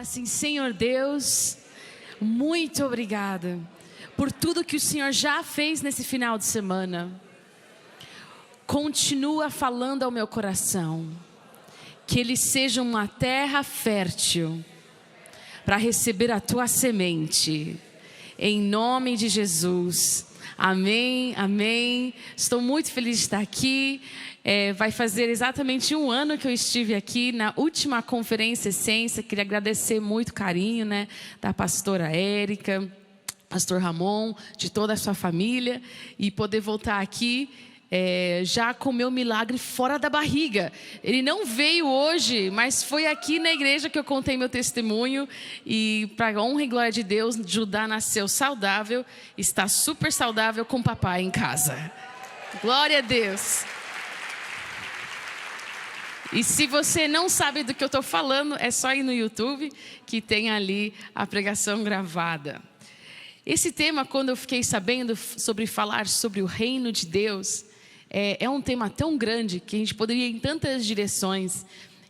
assim: Senhor Deus, muito obrigada por tudo que o Senhor já fez nesse final de semana. Continua falando ao meu coração, que ele seja uma terra fértil para receber a tua semente, em nome de Jesus. Amém, amém. Estou muito feliz de estar aqui. Vai fazer exatamente 1 ano que eu estive aqui na última conferência Essência. Queria agradecer muito o carinho, da pastora Érica, pastor Ramon, de toda a sua família, e poder voltar aqui já com o meu milagre fora da barriga. Ele não veio hoje, mas foi aqui na igreja que eu contei meu testemunho. E para honra e glória de Deus, Judá nasceu saudável, está super saudável com papai em casa. Glória a Deus. E se você não sabe do que eu estou falando, é só ir no YouTube, que tem ali a pregação gravada. Esse tema, quando eu fiquei sabendo sobre falar sobre o reino de Deus, é um tema tão grande que a gente poderia ir em tantas direções.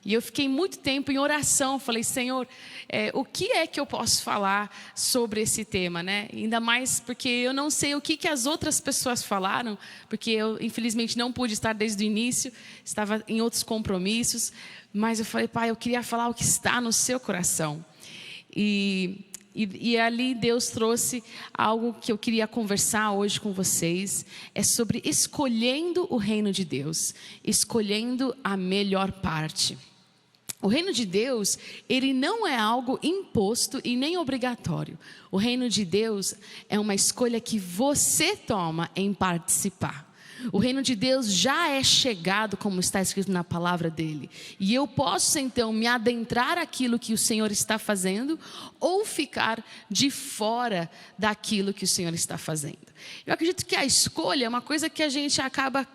E eu fiquei muito tempo em oração. Falei: Senhor, o que é que eu posso falar sobre esse tema, Ainda mais porque eu não sei o que as outras pessoas falaram, porque eu infelizmente não pude estar desde o início, estava em outros compromissos. Mas eu falei: Pai, eu queria falar o que está no seu coração. E ali Deus trouxe algo que eu queria conversar hoje com vocês. É sobre escolhendo o reino de Deus, escolhendo a melhor parte. O reino de Deus, ele não é algo imposto e nem obrigatório. O reino de Deus é uma escolha que você toma em participar. O reino de Deus já é chegado, como está escrito na palavra dele. E eu posso então me adentrar aquilo que o Senhor está fazendo, ou ficar de fora daquilo que o Senhor está fazendo. Eu acredito que a escolha é uma coisa que a gente acaba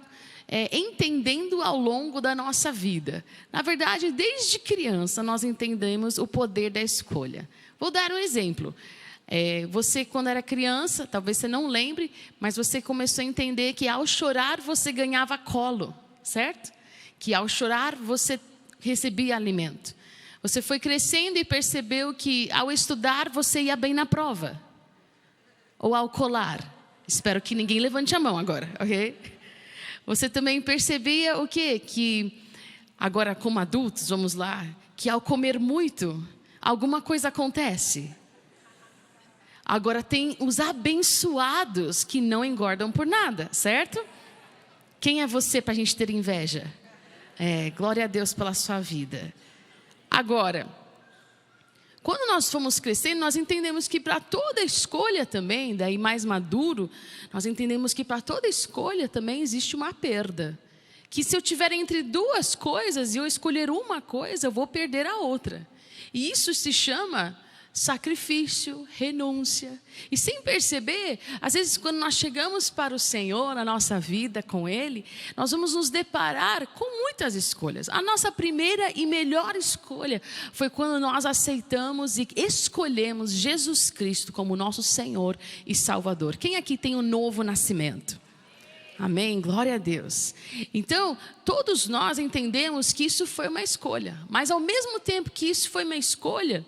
entendendo ao longo da nossa vida. Na verdade, desde criança nós entendemos o poder da escolha. Vou dar um exemplo. Você, quando era criança, talvez você não lembre, mas você começou a entender que ao chorar você ganhava colo, certo? Que ao chorar você recebia alimento. Você foi crescendo e percebeu que ao estudar você ia bem na prova. Ou ao colar. Espero que ninguém levante a mão agora, ok? Você também percebia o quê? Que agora como adultos, vamos lá, que ao comer muito, alguma coisa acontece. Agora tem os abençoados que não engordam por nada, certo? Quem é você para a gente ter inveja? Glória a Deus pela sua vida. Agora, quando nós fomos crescendo, nós entendemos que para toda escolha também, daí mais maduro, nós entendemos que para toda escolha também existe uma perda. Que se eu tiver entre duas coisas e eu escolher uma coisa, eu vou perder a outra. E isso se chama sacrifício, renúncia. E sem perceber, às vezes quando nós chegamos para o Senhor, na nossa vida com Ele, nós vamos nos deparar com muitas escolhas. A nossa primeira e melhor escolha foi quando nós aceitamos e escolhemos Jesus Cristo como nosso Senhor e Salvador. Quem aqui tem um novo nascimento? Amém, glória a Deus. Então, todos nós entendemos que isso foi uma escolha. Mas ao mesmo tempo que isso foi uma escolha,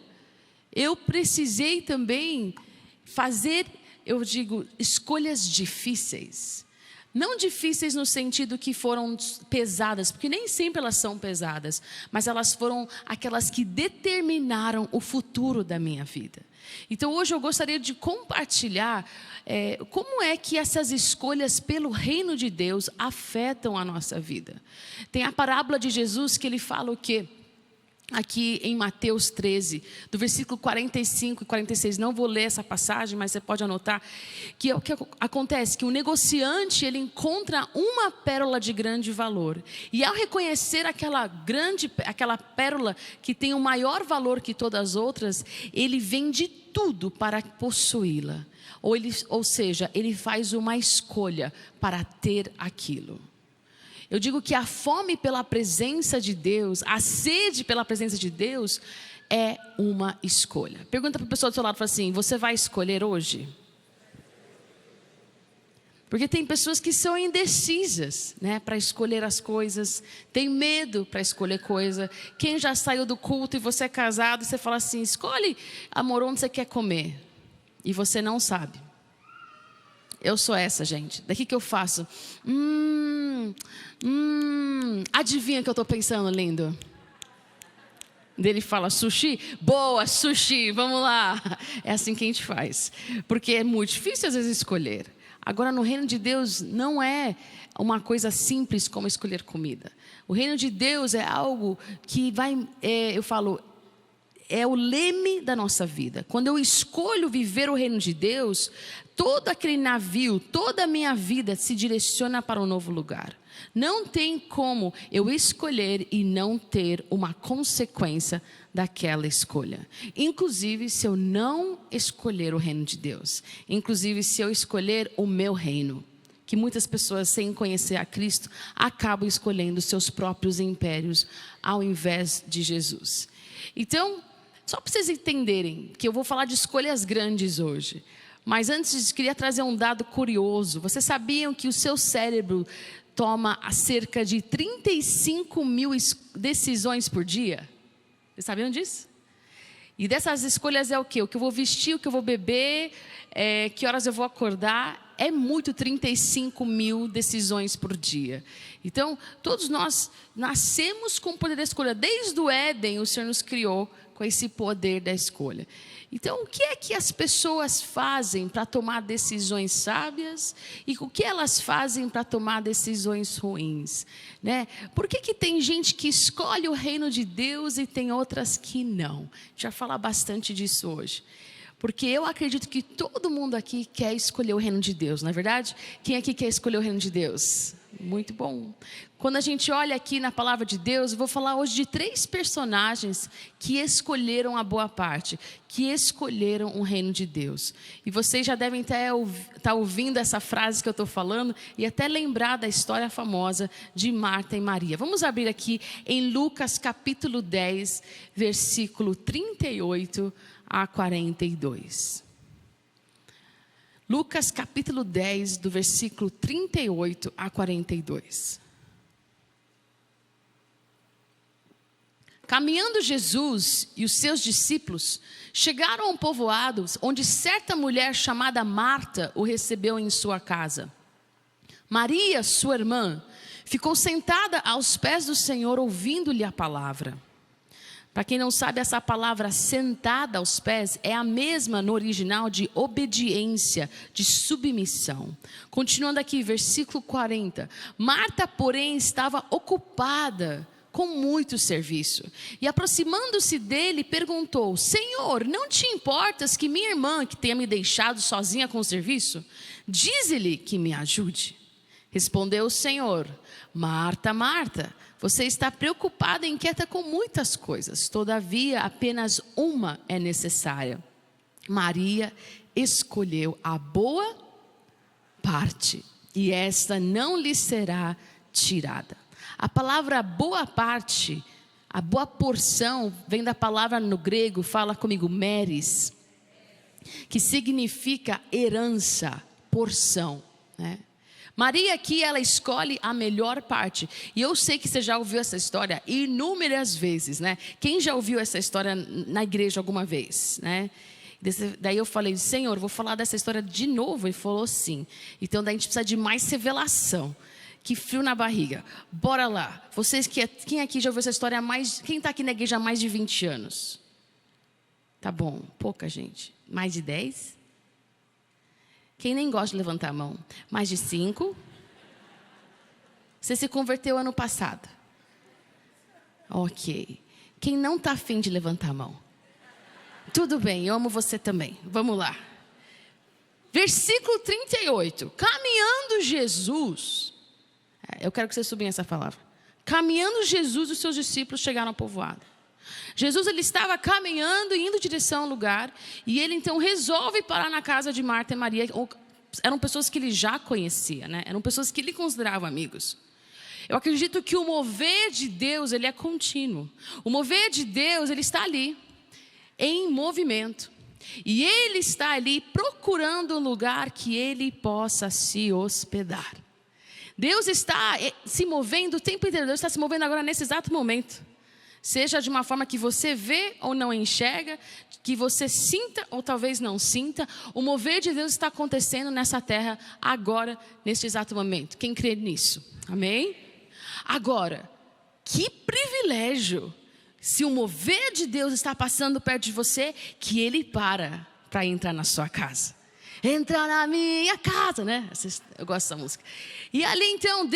eu precisei também fazer, eu digo, escolhas difíceis. Não difíceis no sentido que foram pesadas, porque nem sempre elas são pesadas, mas elas foram aquelas que determinaram o futuro da minha vida. Então hoje eu gostaria de compartilhar como é que essas escolhas pelo reino de Deus afetam a nossa vida. Tem a parábola de Jesus que ele fala o quê? Aqui em Mateus 13, do versículo 45 e 46, não vou ler essa passagem, mas você pode anotar, que é o que acontece, que o negociante, ele encontra uma pérola de grande valor, e ao reconhecer aquela pérola que tem o maior valor que todas as outras, ele vende tudo para possuí-la, ou seja, ele faz uma escolha para ter aquilo. Eu digo que a fome pela presença de Deus, a sede pela presença de Deus é uma escolha. Pergunta para a pessoa do seu lado, fala assim: você vai escolher hoje? Porque tem pessoas que são indecisas, né, para escolher as coisas, tem medo para escolher coisa. Quem já saiu do culto e você é casado, você fala assim, escolhe, amor, onde você quer comer. E você não sabe. Eu sou essa, gente. Daqui que eu faço. Adivinha o que eu estou pensando, lindo? Ele fala, sushi? Boa, sushi, vamos lá. É assim que a gente faz. Porque é muito difícil às vezes escolher. Agora, no reino de Deus, não é uma coisa simples como escolher comida. O reino de Deus é algo que vai, eu falo, é o leme da nossa vida. Quando eu escolho viver o reino de Deus, todo aquele navio, toda a minha vida se direciona para um novo lugar. Não tem como eu escolher e não ter uma consequência daquela escolha. Inclusive, se eu não escolher o reino de Deus. Inclusive, se eu escolher o meu reino. Que muitas pessoas, sem conhecer a Cristo, acabam escolhendo seus próprios impérios ao invés de Jesus. Então, só para vocês entenderem que eu vou falar de escolhas grandes hoje. Mas antes, queria trazer um dado curioso. Vocês sabiam que o seu cérebro toma cerca de 35 mil decisões por dia? Vocês sabiam disso? E dessas escolhas é o quê? O que eu vou vestir, o que eu vou beber, que horas eu vou acordar. É muito 35 mil decisões por dia. Então, todos nós nascemos com o poder da escolha. Desde o Éden, o Senhor nos criou com esse poder da escolha. Então, o que é que as pessoas fazem para tomar decisões sábias e o que elas fazem para tomar decisões ruins, né? Por que tem gente que escolhe o reino de Deus e tem outras que não? A gente vai falar bastante disso hoje. Porque eu acredito que todo mundo aqui quer escolher o reino de Deus, não é verdade? Quem aqui quer escolher o reino de Deus? Muito bom. Quando a gente olha aqui na palavra de Deus, eu vou falar hoje de 3 personagens que escolheram a boa parte, que escolheram o reino de Deus. E vocês já devem estar ouvindo essa frase que eu estou falando e até lembrar da história famosa de Marta e Maria. Vamos abrir aqui em Lucas capítulo 10, versículo 38 a 42. Lucas capítulo 10, do versículo 38 a 42. Caminhando Jesus e os seus discípulos chegaram a um povoado onde certa mulher chamada Marta o recebeu em sua casa. Maria, sua irmã, ficou sentada aos pés do Senhor ouvindo-lhe a palavra. Para quem não sabe, essa palavra sentada aos pés é a mesma no original de obediência, de submissão. Continuando aqui, versículo 40. Marta, porém, estava ocupada com muito serviço. E aproximando-se dele, perguntou: Senhor, não te importas que minha irmã, que tenha me deixado sozinha com o serviço? Dize-lhe que me ajude. Respondeu o Senhor: Marta, Marta, você está preocupada e inquieta com muitas coisas. Todavia, apenas uma é necessária. Maria escolheu a boa parte, e esta não lhe será tirada. A palavra boa parte, a boa porção, vem da palavra no grego, fala comigo, meris, que significa herança, porção, né? Maria aqui, ela escolhe a melhor parte. E eu sei que você já ouviu essa história inúmeras vezes, né? Quem já ouviu essa história na igreja alguma vez, né? Daí eu falei: Senhor, vou falar dessa história de novo. Ele falou sim. Então daí a gente precisa de mais revelação. Que frio na barriga. Bora lá. Vocês quem aqui já ouviu essa história há mais... Quem está aqui na igreja há mais de 20 anos? Tá bom, pouca gente. Mais de 10? Quem nem gosta de levantar a mão? Mais de 5? Você se converteu ano passado? Ok. Quem não está afim de levantar a mão? Tudo bem, eu amo você também. Vamos lá. Versículo 38. Caminhando Jesus... Eu quero que vocês subam essa palavra. Caminhando Jesus e os seus discípulos chegaram ao povoado. Jesus, ele estava caminhando e indo em direção ao lugar. E ele então resolve parar na casa de Marta e Maria. Eram pessoas que ele já conhecia, né? Eram pessoas que ele considerava amigos. Eu acredito que o mover de Deus, ele é contínuo. O mover de Deus, ele está ali, em movimento. E ele está ali procurando um lugar que ele possa se hospedar. Deus está se movendo o tempo inteiro. Deus está se movendo agora nesse exato momento. Seja de uma forma que você vê ou não enxerga, que você sinta ou talvez não sinta, o mover de Deus está acontecendo nessa terra agora, neste exato momento. Quem crê nisso? Amém? Agora, que privilégio, se o mover de Deus está passando perto de você, que Ele para entrar na sua casa. Entra na minha casa, né? Eu gosto dessa música. E ali então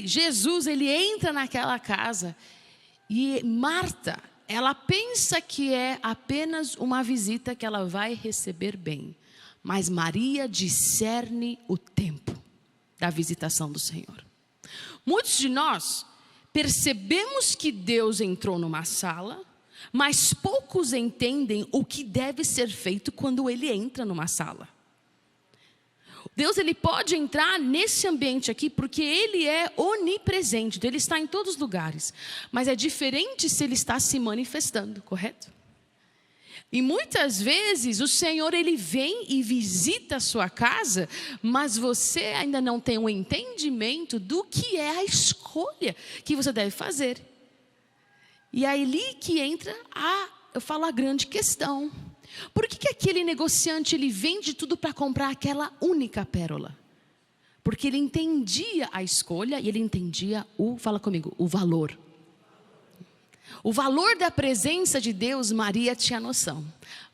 Jesus, ele entra naquela casa. E Marta, ela pensa que é apenas uma visita que ela vai receber bem. Mas Maria discerne o tempo da visitação do Senhor. Muitos de nós percebemos que Deus entrou numa sala, mas poucos entendem o que deve ser feito quando Ele entra numa sala. Deus, ele pode entrar nesse ambiente aqui porque Ele é onipresente, Ele está em todos os lugares. Mas é diferente se Ele está se manifestando, correto? E muitas vezes o Senhor, Ele vem e visita a sua casa, mas você ainda não tem um entendimento do que é a escolha que você deve fazer. E é ali que entra a grande questão. Por que aquele negociante, ele vende tudo para comprar aquela única pérola? Porque ele entendia a escolha e ele entendia fala comigo, o valor. O valor da presença de Deus, Maria tinha noção.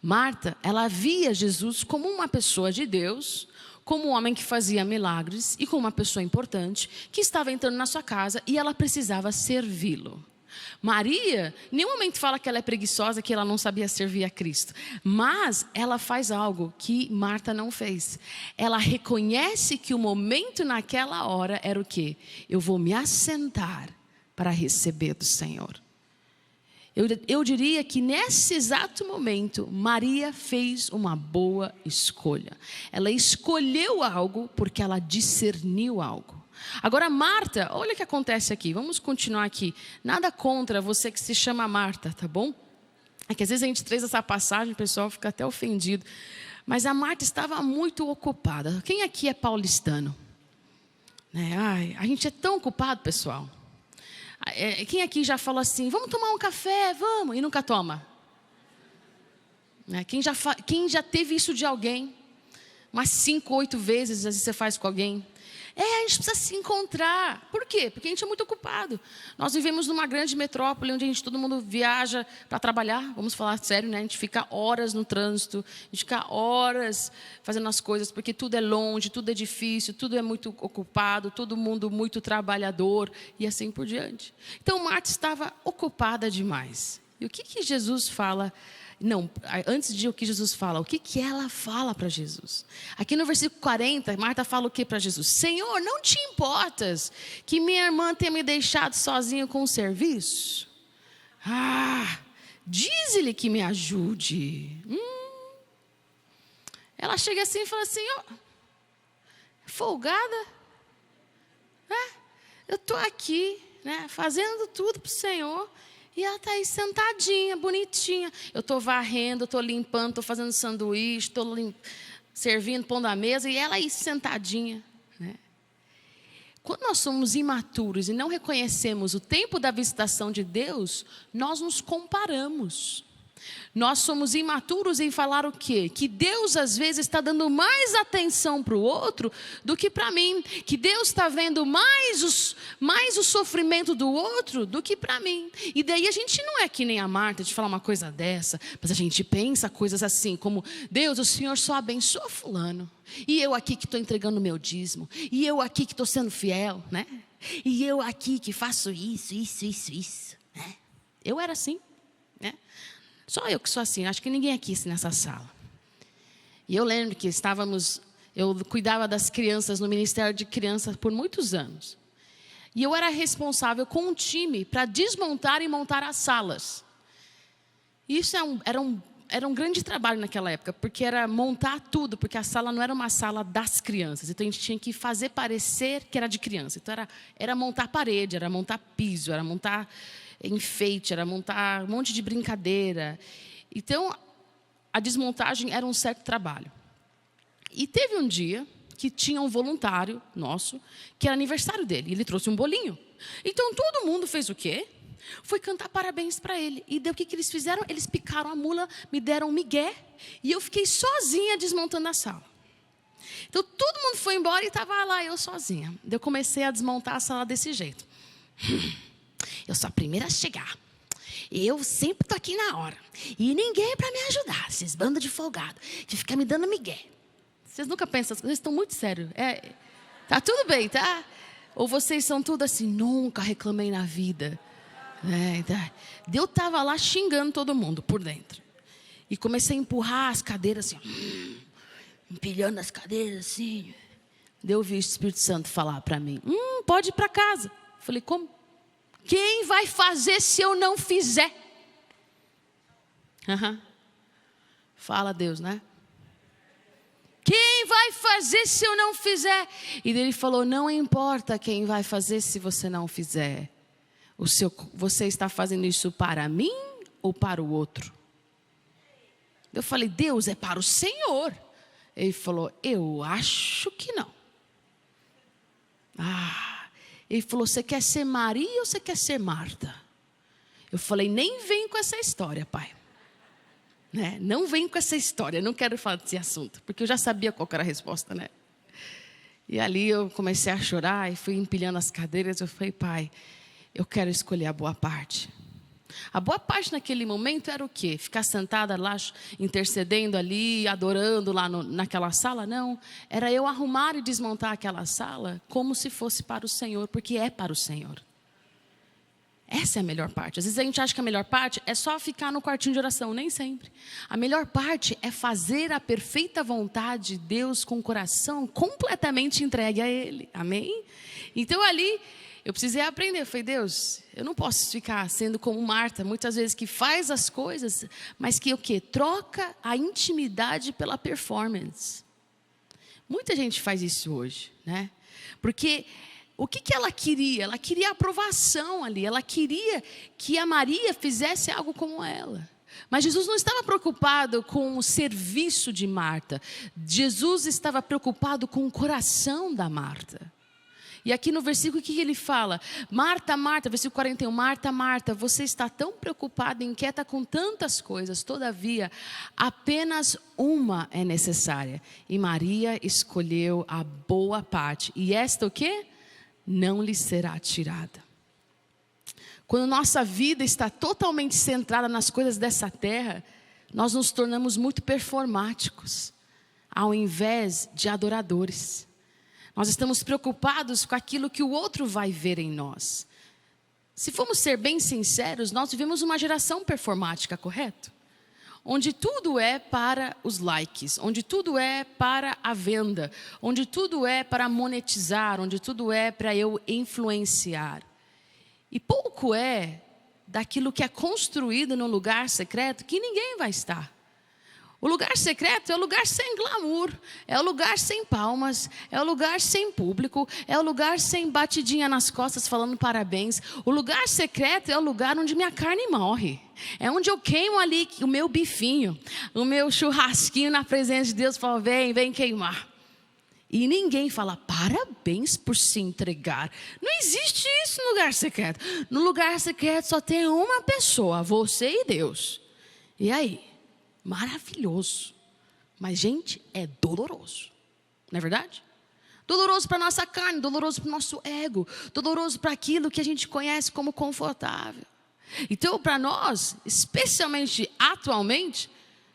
Marta, ela via Jesus como uma pessoa de Deus, como um homem que fazia milagres e como uma pessoa importante, que estava entrando na sua casa e ela precisava servi-lo. Maria, em nenhum momento fala que ela é preguiçosa, que ela não sabia servir a Cristo. Mas ela faz algo que Marta não fez. Ela reconhece que o momento naquela hora era o quê? Eu vou me assentar para receber do Senhor. Eu diria que nesse exato momento, Maria fez uma boa escolha. Ela escolheu algo porque ela discerniu algo. Agora Marta, olha o que acontece aqui, vamos continuar aqui. Nada contra você que se chama Marta, tá bom? É que às vezes a gente traz essa passagem, o pessoal fica até ofendido. Mas a Marta estava muito ocupada. Quem aqui é paulistano? A gente é tão ocupado, pessoal. Quem aqui já falou assim, vamos tomar um café, vamos, e nunca toma? Quem já teve isso de alguém? Umas 5, 8 vezes, às vezes você faz com alguém. A gente precisa se encontrar. Por quê? Porque a gente é muito ocupado. Nós vivemos numa grande metrópole, onde todo mundo viaja para trabalhar. Vamos falar sério, né? A gente fica horas no trânsito, a gente fica horas fazendo as coisas, porque tudo é longe, tudo é difícil, tudo é muito ocupado, todo mundo muito trabalhador, e assim por diante. Então, Marta estava ocupada demais. E o que Jesus fala? Não, antes de o que Jesus fala, o que ela fala para Jesus? Aqui no versículo 40, Marta fala o que para Jesus? Senhor, não te importas que minha irmã tenha me deixado sozinha com o serviço? Diz-lhe que me ajude. Ela chega assim e fala assim, folgada? Eu estou aqui, fazendo tudo para o Senhor. E ela está aí sentadinha, bonitinha. Eu estou varrendo, estou limpando, estou fazendo sanduíche, estou servindo, pondo a mesa. E ela aí sentadinha. Quando nós somos imaturos e não reconhecemos o tempo da visitação de Deus, nós nos comparamos. Nós somos imaturos em falar o quê? Que Deus às vezes está dando mais atenção para o outro do que para mim. Que Deus está vendo mais o sofrimento do outro do que para mim. E daí a gente não é que nem a Marta de falar uma coisa dessa, mas a gente pensa coisas assim como, Deus, o Senhor só abençoa fulano. E eu aqui que estou entregando o meu dízimo. E eu aqui que estou sendo fiel, né? E eu aqui que faço isso. Né? Eu era assim, né? Só eu que sou assim, acho que ninguém aqui nessa sala. E eu lembro que eu cuidava das crianças no Ministério de Crianças por muitos anos. E eu era responsável com um time para desmontar e montar as salas. Isso era um grande trabalho naquela época, porque era montar tudo, porque a sala não era uma sala das crianças. Então a gente tinha que fazer parecer que era de criança. Então era montar parede, era montar piso, era montar enfeite, era montar um monte de brincadeira. Então, a desmontagem era um certo trabalho. E teve um dia que tinha um voluntário nosso, que era aniversário dele, e ele trouxe um bolinho. Então todo mundo fez o quê? Foi cantar parabéns para ele. E daí o que eles fizeram? Eles picaram a mula, me deram um migué, e eu fiquei sozinha desmontando a sala. Então todo mundo foi embora e estava lá eu sozinha. Daí eu comecei a desmontar a sala desse jeito. Eu sou a primeira a chegar. Eu sempre estou aqui na hora. E ninguém para me ajudar. Esses bandos de folgado, de ficar me dando migué. Vocês nunca pensam, vocês estão muito sérios. Tá tudo bem, tá? Ou vocês são tudo assim, nunca reclamei na vida. Eu estava lá xingando todo mundo por dentro. E comecei a empurrar as cadeiras assim, empilhando as cadeiras assim. Daí eu vi o Espírito Santo falar para mim, pode ir para casa. Falei, como? Quem vai fazer se eu não fizer? Fala Deus, né? Quem vai fazer se eu não fizer? E ele falou, não importa quem vai fazer se você não fizer. Você está fazendo isso para mim ou para o outro? Eu falei, Deus, é para o Senhor. Ele falou, eu acho que não. Ele falou, você quer ser Maria ou você quer ser Marta? Eu falei, nem vem com essa história, pai. Não vem com essa história, não quero falar desse assunto, porque eu já sabia qual era a resposta, né? E ali eu comecei a chorar e fui empilhando as cadeiras. Eu falei, pai, eu quero escolher a boa parte. A boa parte naquele momento era o quê? Ficar sentada lá, intercedendo ali, adorando lá naquela sala? Não, era eu arrumar e desmontar aquela sala como se fosse para o Senhor, porque é para o Senhor. Essa é a melhor parte. Às vezes a gente acha que a melhor parte é só ficar no quartinho de oração, nem sempre. A melhor parte é fazer a perfeita vontade de Deus com o coração completamente entregue a Ele. Amém? Então ali eu precisei aprender. Eu falei, Deus, eu não posso ficar sendo como Marta, muitas vezes que faz as coisas, mas que o quê? Troca a intimidade pela performance. Muita gente faz isso hoje, né? Porque o que ela queria? Ela queria aprovação ali. Ela queria que a Maria fizesse algo como ela. Mas Jesus não estava preocupado com o serviço de Marta. Jesus estava preocupado com o coração da Marta. E aqui no versículo, o que ele fala? Marta, Marta, versículo 41. Marta, Marta, você está tão preocupada, inquieta com tantas coisas. Todavia, apenas uma é necessária. E Maria escolheu a boa parte. E esta o quê? Não lhe será tirada. Quando nossa vida está totalmente centrada nas coisas dessa terra, nós nos tornamos muito performáticos, ao invés de adoradores. Nós estamos preocupados com aquilo que o outro vai ver em nós. Se formos ser bem sinceros, nós vivemos uma geração performática, correto? Onde tudo é para os likes, onde tudo é para a venda, onde tudo é para monetizar, onde tudo é para eu influenciar. E pouco é daquilo que é construído no lugar secreto que ninguém vai estar. O lugar secreto é o lugar sem glamour, é o lugar sem palmas, é o lugar sem público, é o lugar sem batidinha nas costas falando parabéns. O lugar secreto é o lugar onde minha carne morre. É onde eu queimo ali o meu bifinho, o meu churrasquinho na presença de Deus. Falo, vem queimar. E ninguém fala, parabéns por se entregar. Não existe isso no lugar secreto. No lugar secreto só tem uma pessoa, você e Deus. E aí? Maravilhoso. Mas, gente, é doloroso. Não é verdade? Doloroso para a nossa carne, doloroso para o nosso ego, doloroso para aquilo que a gente conhece como confortável. Então, para nós, especialmente atualmente,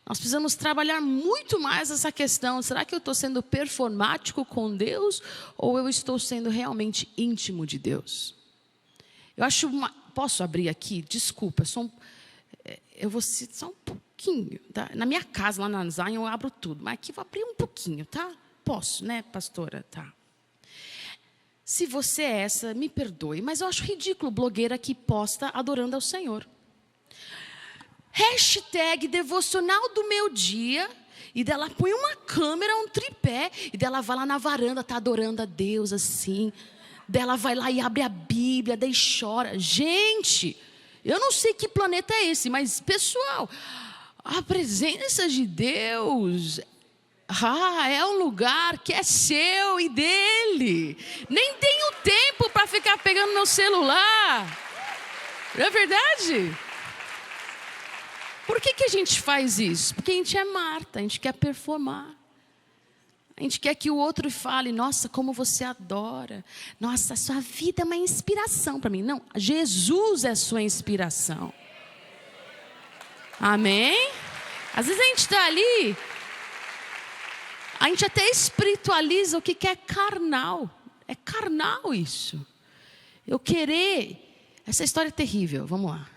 nós precisamos trabalhar muito mais essa questão. Será que eu estou sendo performático com Deus ou eu estou sendo realmente íntimo de Deus? Eu acho posso abrir aqui? Desculpa, eu vou citar só um pouquinho. Tá? Na minha casa, lá na Zion, eu abro tudo. Mas aqui eu vou abrir um pouquinho, tá? Posso, né, pastora? Tá. Se você é essa, me perdoe, mas eu acho ridículo blogueira que posta adorando ao Senhor. Hashtag devocional do meu dia, e dela põe uma câmera, um tripé, e dela vai lá na varanda, tá adorando a Deus assim. Dela vai lá e abre a Bíblia, daí chora. Gente, eu não sei que planeta é esse, mas pessoal, A presença de Deus é um lugar que é seu e dele. Nem tenho tempo para ficar pegando meu celular. Não é verdade? Por que a gente faz isso? Porque a gente é Marta, a gente quer performar. A gente quer que o outro fale, nossa, como você adora. Nossa, a sua vida é uma inspiração para mim. Não, Jesus é a sua inspiração. Amém? Às vezes a gente está ali, a gente até espiritualiza o que é carnal. É carnal isso. Eu querer... Essa história é terrível, vamos lá.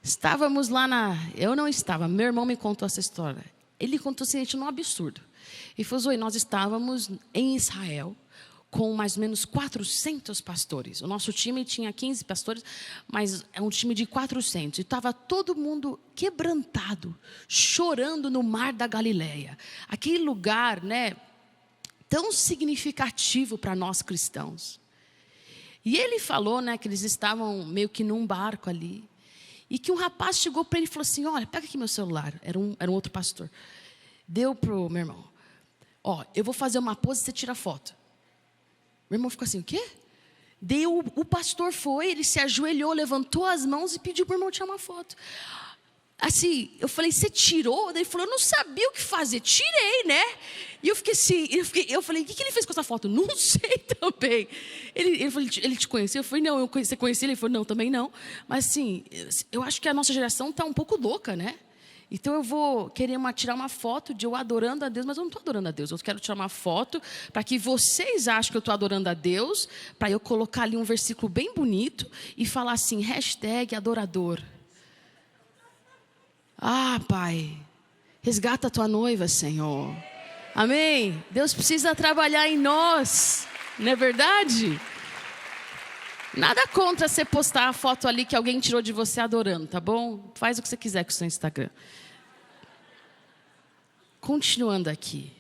Estávamos lá eu não estava, meu irmão me contou essa história. Ele contou assim, num absurdo. Ele falou, Zoe, nós estávamos em Israel com mais ou menos 400 pastores. O nosso time tinha 15 pastores, mas é um time de 400. E estava todo mundo quebrantado, chorando no mar da Galileia. Aquele lugar, né, tão significativo para nós cristãos. E ele falou, né, que eles estavam meio que num barco ali. E que um rapaz chegou para ele e falou assim, olha, pega aqui meu celular. Era um outro pastor. Deu para o meu irmão. Ó, eu vou fazer uma pose e você tira foto. Meu irmão ficou assim, o quê? O pastor foi, ele se ajoelhou, levantou as mãos e pediu para o irmão tirar uma foto. Assim, eu falei, você tirou? Daí ele falou, eu não sabia o que fazer. Tirei, né? E eu fiquei assim, eu falei, o que ele fez com essa foto? Não sei também. Ele falou, ele te conheceu? Eu falei, não, você conhecia ele? Ele falou, não, também não. Mas assim, eu acho que a nossa geração está um pouco louca, né? Então eu vou querer tirar uma foto de eu adorando a Deus, mas eu não estou adorando a Deus. Eu quero tirar uma foto para que vocês achem que eu estou adorando a Deus, para eu colocar ali um versículo bem bonito e falar assim, #adorador. Ah, Pai, resgata a tua noiva, Senhor. Amém? Deus precisa trabalhar em nós, não é verdade? Nada contra você postar a foto ali que alguém tirou de você adorando, tá bom? Faz o que você quiser com o seu Instagram. Continuando aqui.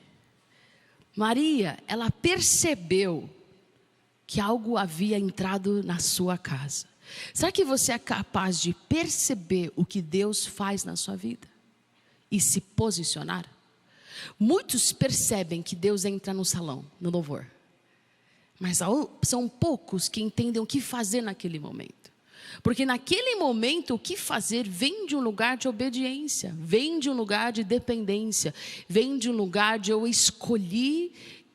Maria, ela percebeu que algo havia entrado na sua casa. Será que você é capaz de perceber o que Deus faz na sua vida? E se posicionar? Muitos percebem que Deus entra no salão, no louvor. Mas são poucos que entendem o que fazer naquele momento. Porque naquele momento o que fazer vem de um lugar de obediência. Vem de um lugar de dependência. Vem de um lugar de eu escolhi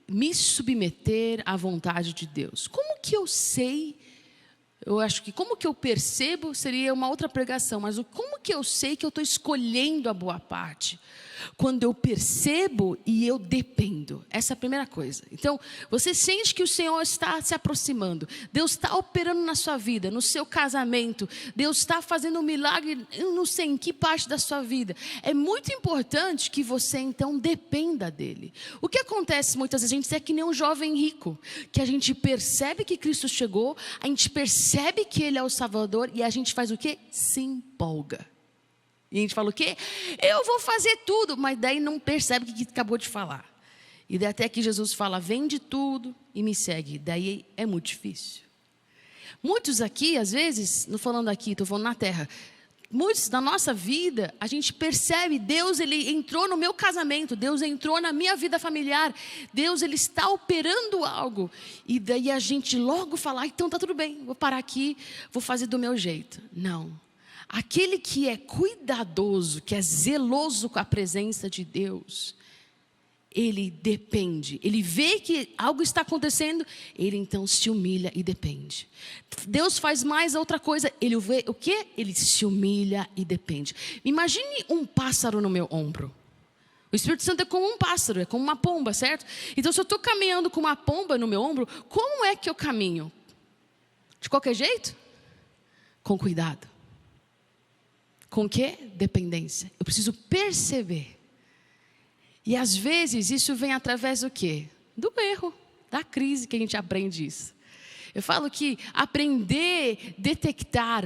me submeter à vontade de Deus. Como que eu sei? Eu acho que como que eu percebo seria uma outra pregação. Mas como que eu sei que eu estou escolhendo a boa parte? Quando eu percebo e eu dependo. Essa é a primeira coisa. Então, você sente que o Senhor está se aproximando. Deus está operando na sua vida, no seu casamento. Deus está fazendo um milagre, eu não sei em que parte da sua vida. É muito importante que você, então, dependa dEle. O que acontece muitas vezes, a gente é que nem um jovem rico. Que a gente percebe que Cristo chegou, a gente percebe que Ele é o Salvador e a gente faz o quê? Se empolga. E a gente fala o quê? Eu vou fazer tudo, mas daí não percebe o que acabou de falar. E daí até que Jesus fala, vende tudo e me segue. Daí é muito difícil. Muitos aqui, às vezes, não falando aqui, estou falando na terra. Muitos da nossa vida, a gente percebe, Deus ele entrou no meu casamento, Deus entrou na minha vida familiar, Deus ele está operando algo. E daí a gente logo fala, então tá tudo bem, vou parar aqui, vou fazer do meu jeito. Não. Aquele que é cuidadoso, que é zeloso com a presença de Deus, ele depende. Ele vê que algo está acontecendo, ele então se humilha e depende. Deus faz mais outra coisa, ele vê o quê? Ele se humilha e depende. Imagine um pássaro no meu ombro. O Espírito Santo é como um pássaro, é como uma pomba, certo? Então se eu estou caminhando com uma pomba no meu ombro, como é que eu caminho? De qualquer jeito? Com cuidado. Com o quê? Dependência. Eu preciso perceber. E às vezes isso vem através do quê? Do erro, da crise que a gente aprende isso. Eu falo que aprender, detectar,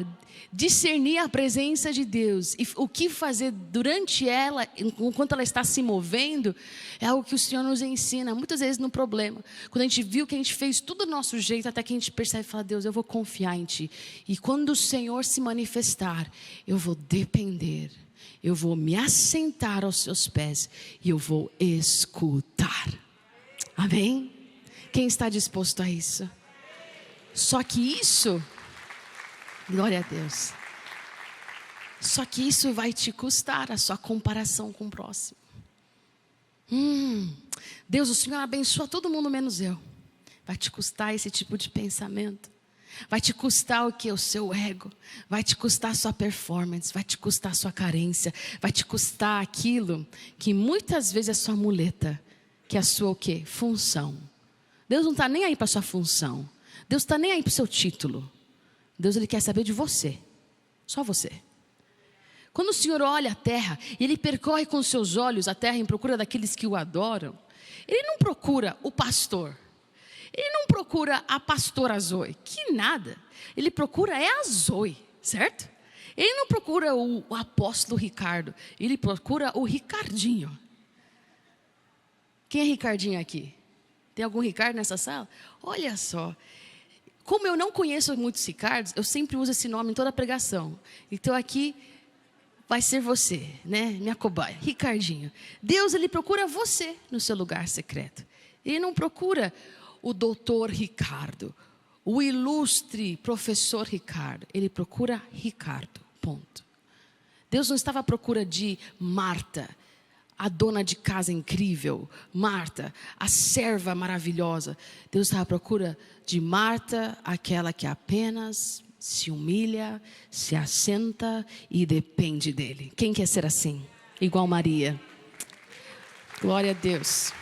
discernir a presença de Deus e o que fazer durante ela, enquanto ela está se movendo, é algo que o Senhor nos ensina, muitas vezes no problema. Quando a gente viu que a gente fez tudo do nosso jeito, até que a gente percebe e fala, Deus, eu vou confiar em Ti. E quando o Senhor se manifestar, eu vou depender. eu vou me assentar aos seus pés e eu vou escutar. Amém? Quem está disposto a isso? Só que isso, glória a Deus, só que isso vai te custar a sua comparação com o próximo. Deus, o Senhor abençoa todo mundo menos eu. Vai te custar esse tipo de pensamento. Vai te custar o que? O seu ego. Vai te custar a sua performance. Vai te custar a sua carência. Vai te custar aquilo que muitas vezes é sua muleta. Que é a sua o quê? Função. Deus não está nem aí para a sua função. Deus está nem aí para o seu título. Deus, Ele quer saber de você. Só você. Quando o Senhor olha a terra e Ele percorre com os seus olhos a terra em procura daqueles que o adoram, Ele não procura o pastor. Ele não procura a pastora Zoe, que nada. Ele procura a Zoe, certo? Ele não procura o apóstolo Ricardo, ele procura o Ricardinho. Quem é Ricardinho aqui? Tem algum Ricardo nessa sala? Olha só. Como eu não conheço muitos Ricardos, eu sempre uso esse nome em toda a pregação. Então aqui vai ser você, né? Minha cobaia, Ricardinho. Deus, Ele procura você no seu lugar secreto. Ele não procura o doutor Ricardo, o ilustre professor Ricardo. Ele procura Ricardo, ponto. Deus não estava à procura de Marta, a dona de casa incrível, Marta, a serva maravilhosa. Deus estava à procura de Marta, aquela que apenas se humilha, se assenta e depende dele. Quem quer ser assim? Igual Maria. Glória a Deus.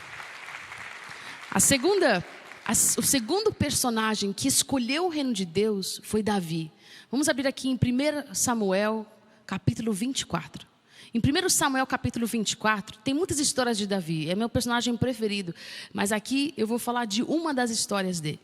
O segundo personagem que escolheu o reino de Deus foi Davi. Vamos abrir aqui em 1 Samuel, capítulo 24. Em 1 Samuel, capítulo 24, tem muitas histórias de Davi. É meu personagem preferido. Mas aqui eu vou falar de uma das histórias dele.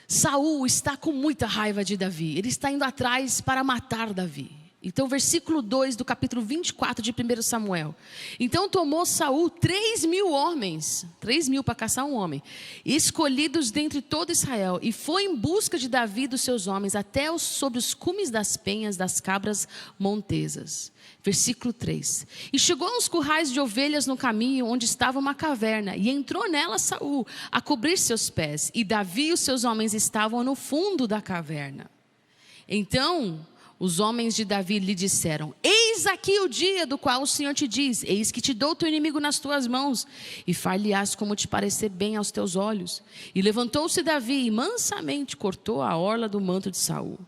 Saul está com muita raiva de Davi. Ele está indo atrás para matar Davi. Então, versículo 2 do capítulo 24 de 1 Samuel. Então tomou Saul 3.000 homens, 3.000 para caçar um homem, escolhidos dentre todo Israel, e foi em busca de Davi e dos seus homens, até sobre os cumes das penhas das cabras montesas. Versículo 3. E chegou a uns currais de ovelhas no caminho, onde estava uma caverna, e entrou nela Saul, a cobrir seus pés, e Davi e os seus homens estavam no fundo da caverna. Então os homens de Davi lhe disseram: eis aqui o dia do qual o Senhor te diz: eis que te dou teu inimigo nas tuas mãos, e far-lhe-ás como te parecer bem aos teus olhos. E levantou-se Davi e mansamente cortou a orla do manto de Saul.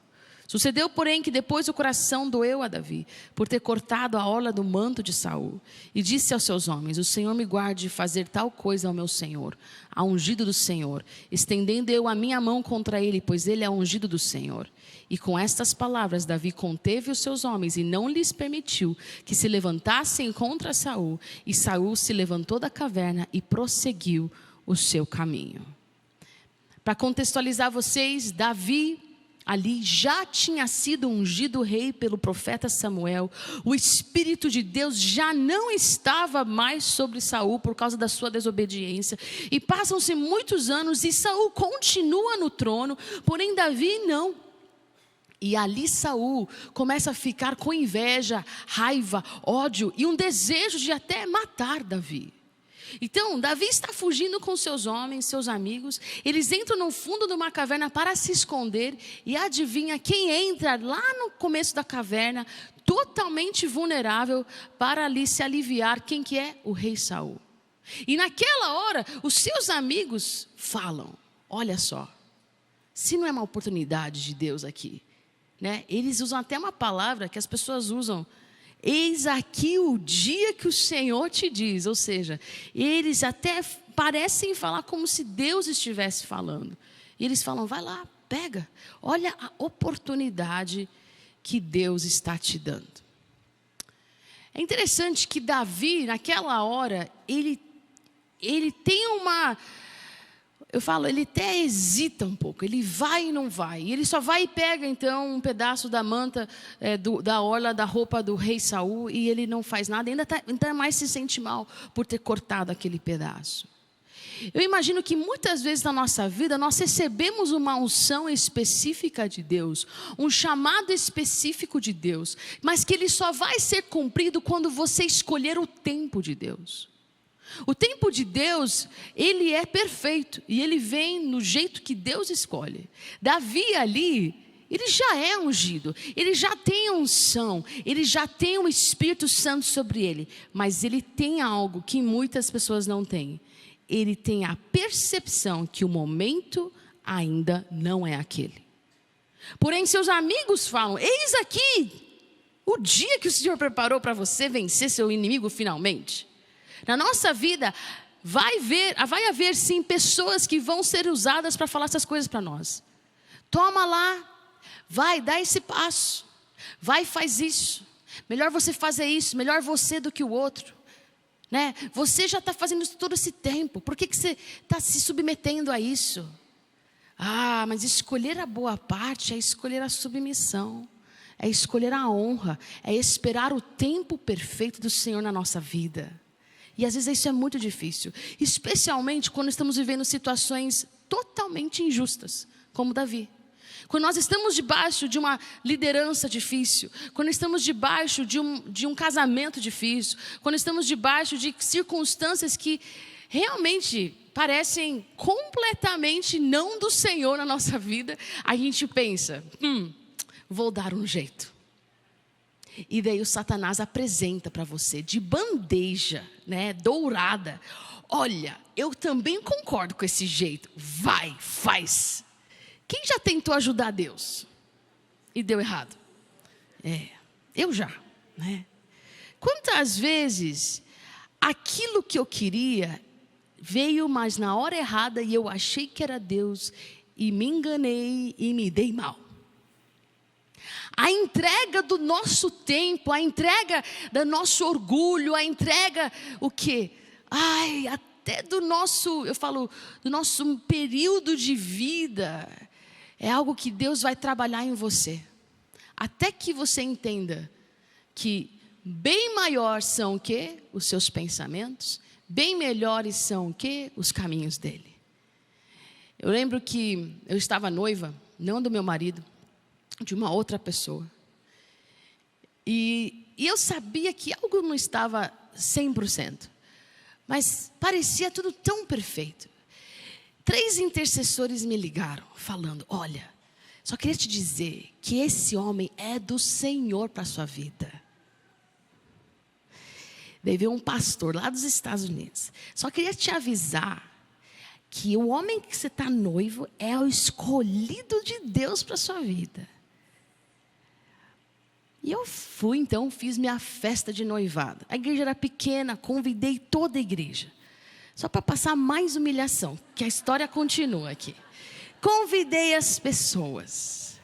Sucedeu, porém, que depois o coração doeu a Davi, por ter cortado a orla do manto de Saul. E disse aos seus homens: o Senhor me guarde de fazer tal coisa ao meu Senhor, ao ungido do Senhor, estendendo eu a minha mão contra ele, pois ele é ungido do Senhor. E com estas palavras Davi conteve os seus homens e não lhes permitiu que se levantassem contra Saul. E Saul se levantou da caverna e prosseguiu o seu caminho. Para contextualizar vocês, Davi ali já tinha sido ungido rei pelo profeta Samuel. O Espírito de Deus já não estava mais sobre Saul por causa da sua desobediência. E passam-se muitos anos e Saul continua no trono, porém Davi não. E ali Saul começa a ficar com inveja, raiva, ódio e um desejo de até matar Davi. Então, Davi está fugindo com seus homens, seus amigos. Eles entram no fundo de uma caverna para se esconder. E adivinha quem entra lá no começo da caverna, totalmente vulnerável, para ali se aliviar? Quem que é? O rei Saul. E naquela hora, os seus amigos falam: olha só, se não é uma oportunidade de Deus aqui, né? Eles usam até uma palavra que as pessoas usam: eis aqui o dia que o Senhor te diz. Ou seja, eles até parecem falar como se Deus estivesse falando. E eles falam: vai lá, pega. Olha a oportunidade que Deus está te dando. É interessante que Davi, naquela hora, ele tem uma... Eu falo, ele até hesita um pouco, ele vai e não vai. Ele só vai e pega então um pedaço da manta, da orla, da roupa do rei Saul, e ele não faz nada. Ainda mais se sente mal por ter cortado aquele pedaço. Eu imagino que muitas vezes na nossa vida nós recebemos uma unção específica de Deus, um chamado específico de Deus, mas que ele só vai ser cumprido quando você escolher o tempo de Deus. O tempo de Deus, ele é perfeito e ele vem no jeito que Deus escolhe. Davi ali, ele já é ungido, ele já tem unção, ele já tem o Espírito Santo sobre ele, mas ele tem algo que muitas pessoas não têm. Ele tem a percepção que o momento ainda não é aquele. Porém, seus amigos falam: eis aqui o dia que o Senhor preparou para você vencer seu inimigo finalmente. Na nossa vida, vai haver sim pessoas que vão ser usadas para falar essas coisas para nós. Toma lá, vai, dá esse passo, vai, faz isso. Melhor você fazer isso, melhor você do que o outro. Né? Você já está fazendo isso todo esse tempo, por que você está se submetendo a isso? Ah, mas escolher a boa parte é escolher a submissão, é escolher a honra, é esperar o tempo perfeito do Senhor na nossa vida. E às vezes isso é muito difícil, especialmente quando estamos vivendo situações totalmente injustas, como Davi. Quando nós estamos debaixo de uma liderança difícil, quando estamos debaixo de um casamento difícil, quando estamos debaixo de circunstâncias que realmente parecem completamente não do Senhor na nossa vida, a gente pensa, vou dar um jeito. E daí o Satanás apresenta para você de bandeja, né, dourada: olha, eu também concordo com esse jeito, vai, faz. Quem já tentou ajudar Deus e deu errado? Eu já, né? Quantas vezes aquilo que eu queria veio, mas na hora errada, e eu achei que era Deus e me enganei e me dei mal. A entrega do nosso tempo, a entrega do nosso orgulho, a entrega o quê? Até do nosso período de vida, é algo que Deus vai trabalhar em você. Até que você entenda que bem maior são o quê? Os seus pensamentos, bem melhores são o quê? Os caminhos dele. Eu lembro que eu estava noiva, não do meu marido, de uma outra pessoa. E eu sabia que algo não estava 100%. Mas parecia tudo tão perfeito. 3 intercessores me ligaram, falando: olha, só queria te dizer que esse homem é do Senhor para a sua vida. Daí veio um pastor lá dos Estados Unidos. Só queria te avisar que o homem que você está noivo é o escolhido de Deus para a sua vida. E eu fui, então, fiz minha festa de noivado. A igreja era pequena, convidei toda a igreja. Só para passar mais humilhação, que a história continua aqui. Convidei as pessoas.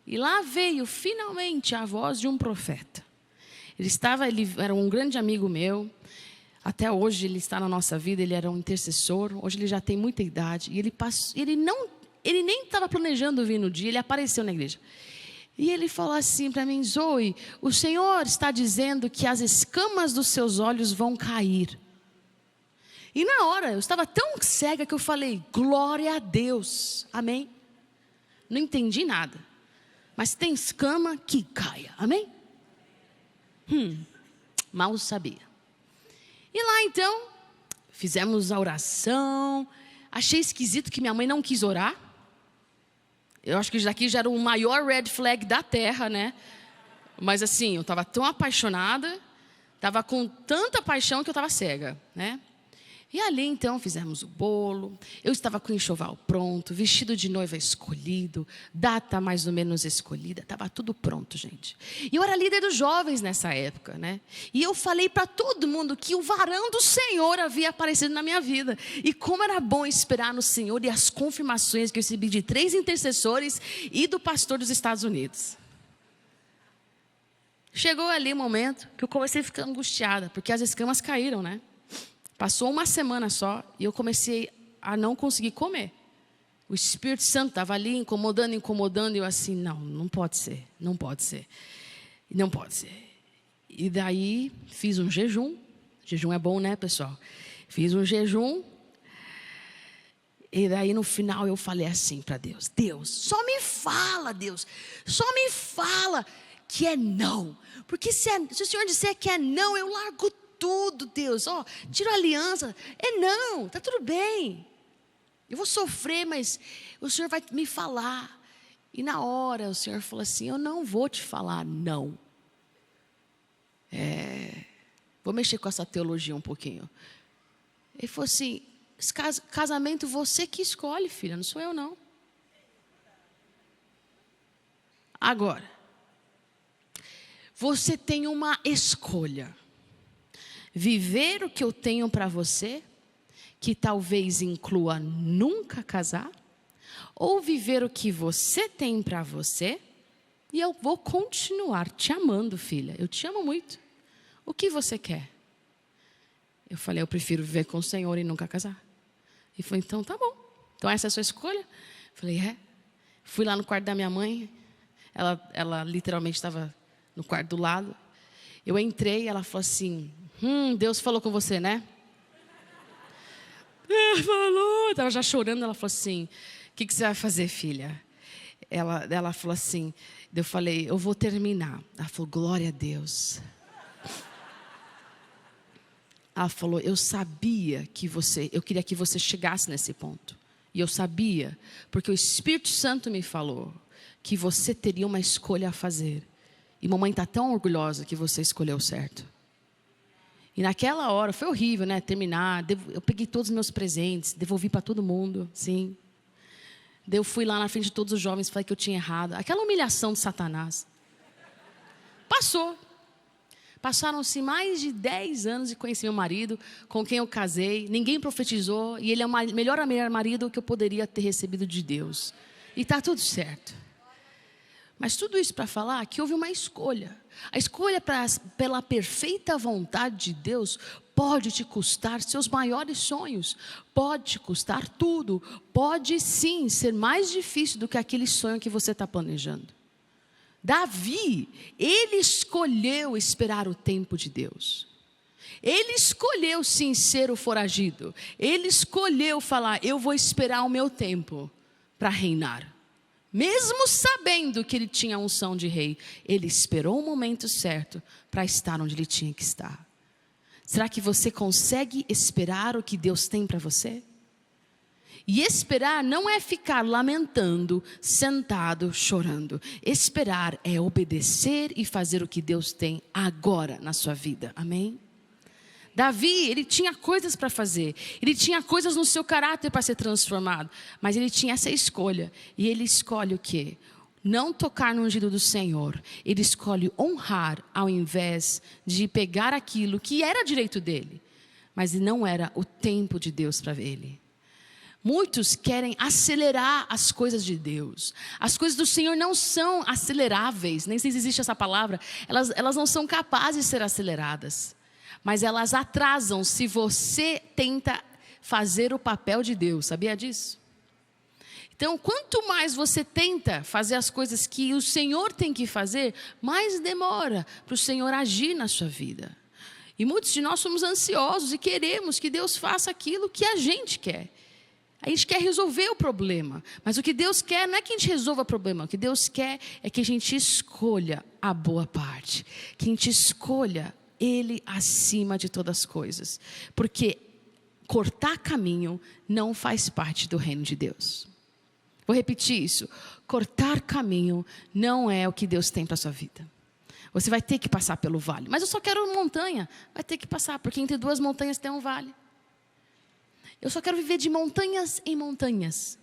E lá veio, finalmente, a voz de um profeta. Ele era um grande amigo meu. Até hoje ele está na nossa vida, ele era um intercessor. Hoje ele já tem muita idade. E ele nem estava planejando vir no dia, ele apareceu na igreja. E ele falou assim para mim: Zoe, o Senhor está dizendo que as escamas dos seus olhos vão cair. E na hora, eu estava tão cega que eu falei: glória a Deus, amém? Não entendi nada, mas tem escama que caia, amém? Mal sabia. E lá então, fizemos a oração. Achei esquisito que minha mãe não quis orar. Eu acho que isso daqui já era o maior red flag da terra, né? Mas assim, eu estava tão apaixonada, estava com tanta paixão que eu estava cega, né? E ali então fizemos o bolo, eu estava com o enxoval pronto, vestido de noiva escolhido, data mais ou menos escolhida, estava tudo pronto, gente. E eu era líder dos jovens nessa época, né? E eu falei para todo mundo que o varão do Senhor havia aparecido na minha vida. E como era bom esperar no Senhor e as confirmações que eu recebi de 3 intercessores e do pastor dos Estados Unidos. Chegou ali um momento que eu comecei a ficar angustiada, porque as escamas caíram, né? Passou uma semana só e eu comecei a não conseguir comer. O Espírito Santo estava ali incomodando, e eu assim: não pode ser. E daí fiz um jejum. Jejum é bom, né, pessoal? Fiz um jejum E daí no final eu falei assim para Deus: Deus, só me fala, Deus, só me fala que é não. Porque se o Senhor disser que é não, eu largo tudo, Deus. Ó, tiro a aliança. É não, tá tudo bem. Eu vou sofrer, mas o Senhor vai me falar. E na hora o Senhor falou assim: eu não vou te falar não. Vou mexer com essa teologia um pouquinho. Ele falou assim: esse casamento você que escolhe, filha, não sou eu não. Agora, você tem uma escolha: viver o que eu tenho para você, que talvez inclua nunca casar, ou viver o que você tem para você, e eu vou continuar te amando, filha. Eu te amo muito. O que você quer? Eu falei: eu prefiro viver com o Senhor e nunca casar. Ele falou: então tá bom. Então essa é a sua escolha? Eu falei: é. Fui lá no quarto da minha mãe. Ela literalmente estava no quarto do lado. Eu entrei e ela falou assim: Deus falou com você, né? Falou. Estava já chorando. Ela falou assim: o que você vai fazer, filha? Ela falou assim. Eu falei: eu vou terminar. Ela falou: glória a Deus. Ela falou: eu sabia que eu queria que você chegasse nesse ponto. E eu sabia, porque o Espírito Santo me falou que você teria uma escolha a fazer. E mamãe está tão orgulhosa que você escolheu certo. E naquela hora, foi horrível, né? Terminar, eu peguei todos os meus presentes, devolvi para todo mundo, sim. Daí eu fui lá na frente de todos os jovens, falei que eu tinha errado. Aquela humilhação de Satanás. Passou. Passaram-se mais de 10 anos e conheci meu marido, com quem eu casei. Ninguém profetizou, e ele é o melhor marido que eu poderia ter recebido de Deus. E está tudo certo. Mas tudo isso para falar que houve uma escolha. A escolha pela perfeita vontade de Deus pode te custar seus maiores sonhos. Pode te custar tudo. Pode sim ser mais difícil do que aquele sonho que você está planejando. Davi, ele escolheu esperar o tempo de Deus. Ele escolheu sim ser o foragido. Ele escolheu falar: eu vou esperar o meu tempo para reinar. Mesmo sabendo que ele tinha a unção de rei, ele esperou o momento certo para estar onde ele tinha que estar. Será que você consegue esperar o que Deus tem para você? E esperar não é ficar lamentando, sentado, chorando. Esperar é obedecer e fazer o que Deus tem agora na sua vida. Amém? Davi, ele tinha coisas para fazer. Ele tinha coisas no seu caráter para ser transformado. Mas ele tinha essa escolha. E ele escolhe o quê? Não tocar no ungido do Senhor. Ele escolhe honrar ao invés de pegar aquilo que era direito dele. Mas não era o tempo de Deus para ele. Muitos querem acelerar as coisas de Deus. As coisas do Senhor não são aceleráveis. Nem sei se existe essa palavra. Elas não são capazes de ser aceleradas. Mas elas atrasam se você tenta fazer o papel de Deus. Sabia disso? Então, quanto mais você tenta fazer as coisas que o Senhor tem que fazer, mais demora para o Senhor agir na sua vida. E muitos de nós somos ansiosos e queremos que Deus faça aquilo que a gente quer. A gente quer resolver o problema, mas o que Deus quer não é que a gente resolva o problema. O que Deus quer é que a gente escolha a boa parte, que a gente escolha Ele acima de todas as coisas, porque cortar caminho não faz parte do reino de Deus. Vou repetir isso: cortar caminho não é o que Deus tem para a sua vida. Você vai ter que passar pelo vale, mas eu só quero montanha. Vai ter que passar, porque entre duas montanhas tem um vale. Eu só quero viver de montanhas em montanhas.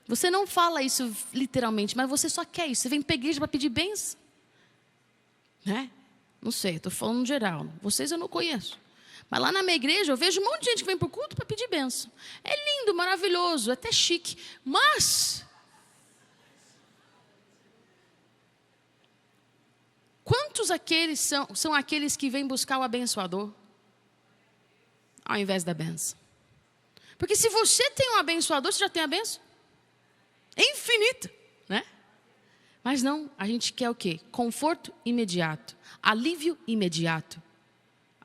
Você não fala isso literalmente, mas você só quer isso. Você vem para a igreja para pedir bênção, né? Não sei, estou falando no geral. Vocês eu não conheço. Mas lá na minha igreja eu vejo um monte de gente que vem para o culto para pedir bênção. É lindo, maravilhoso, até chique. Mas quantos são aqueles que vêm buscar o abençoador ao invés da bênção? Porque se você tem um abençoador, você já tem a bênção. É infinita, né? Mas não, a gente quer o quê? Conforto imediato, alívio imediato.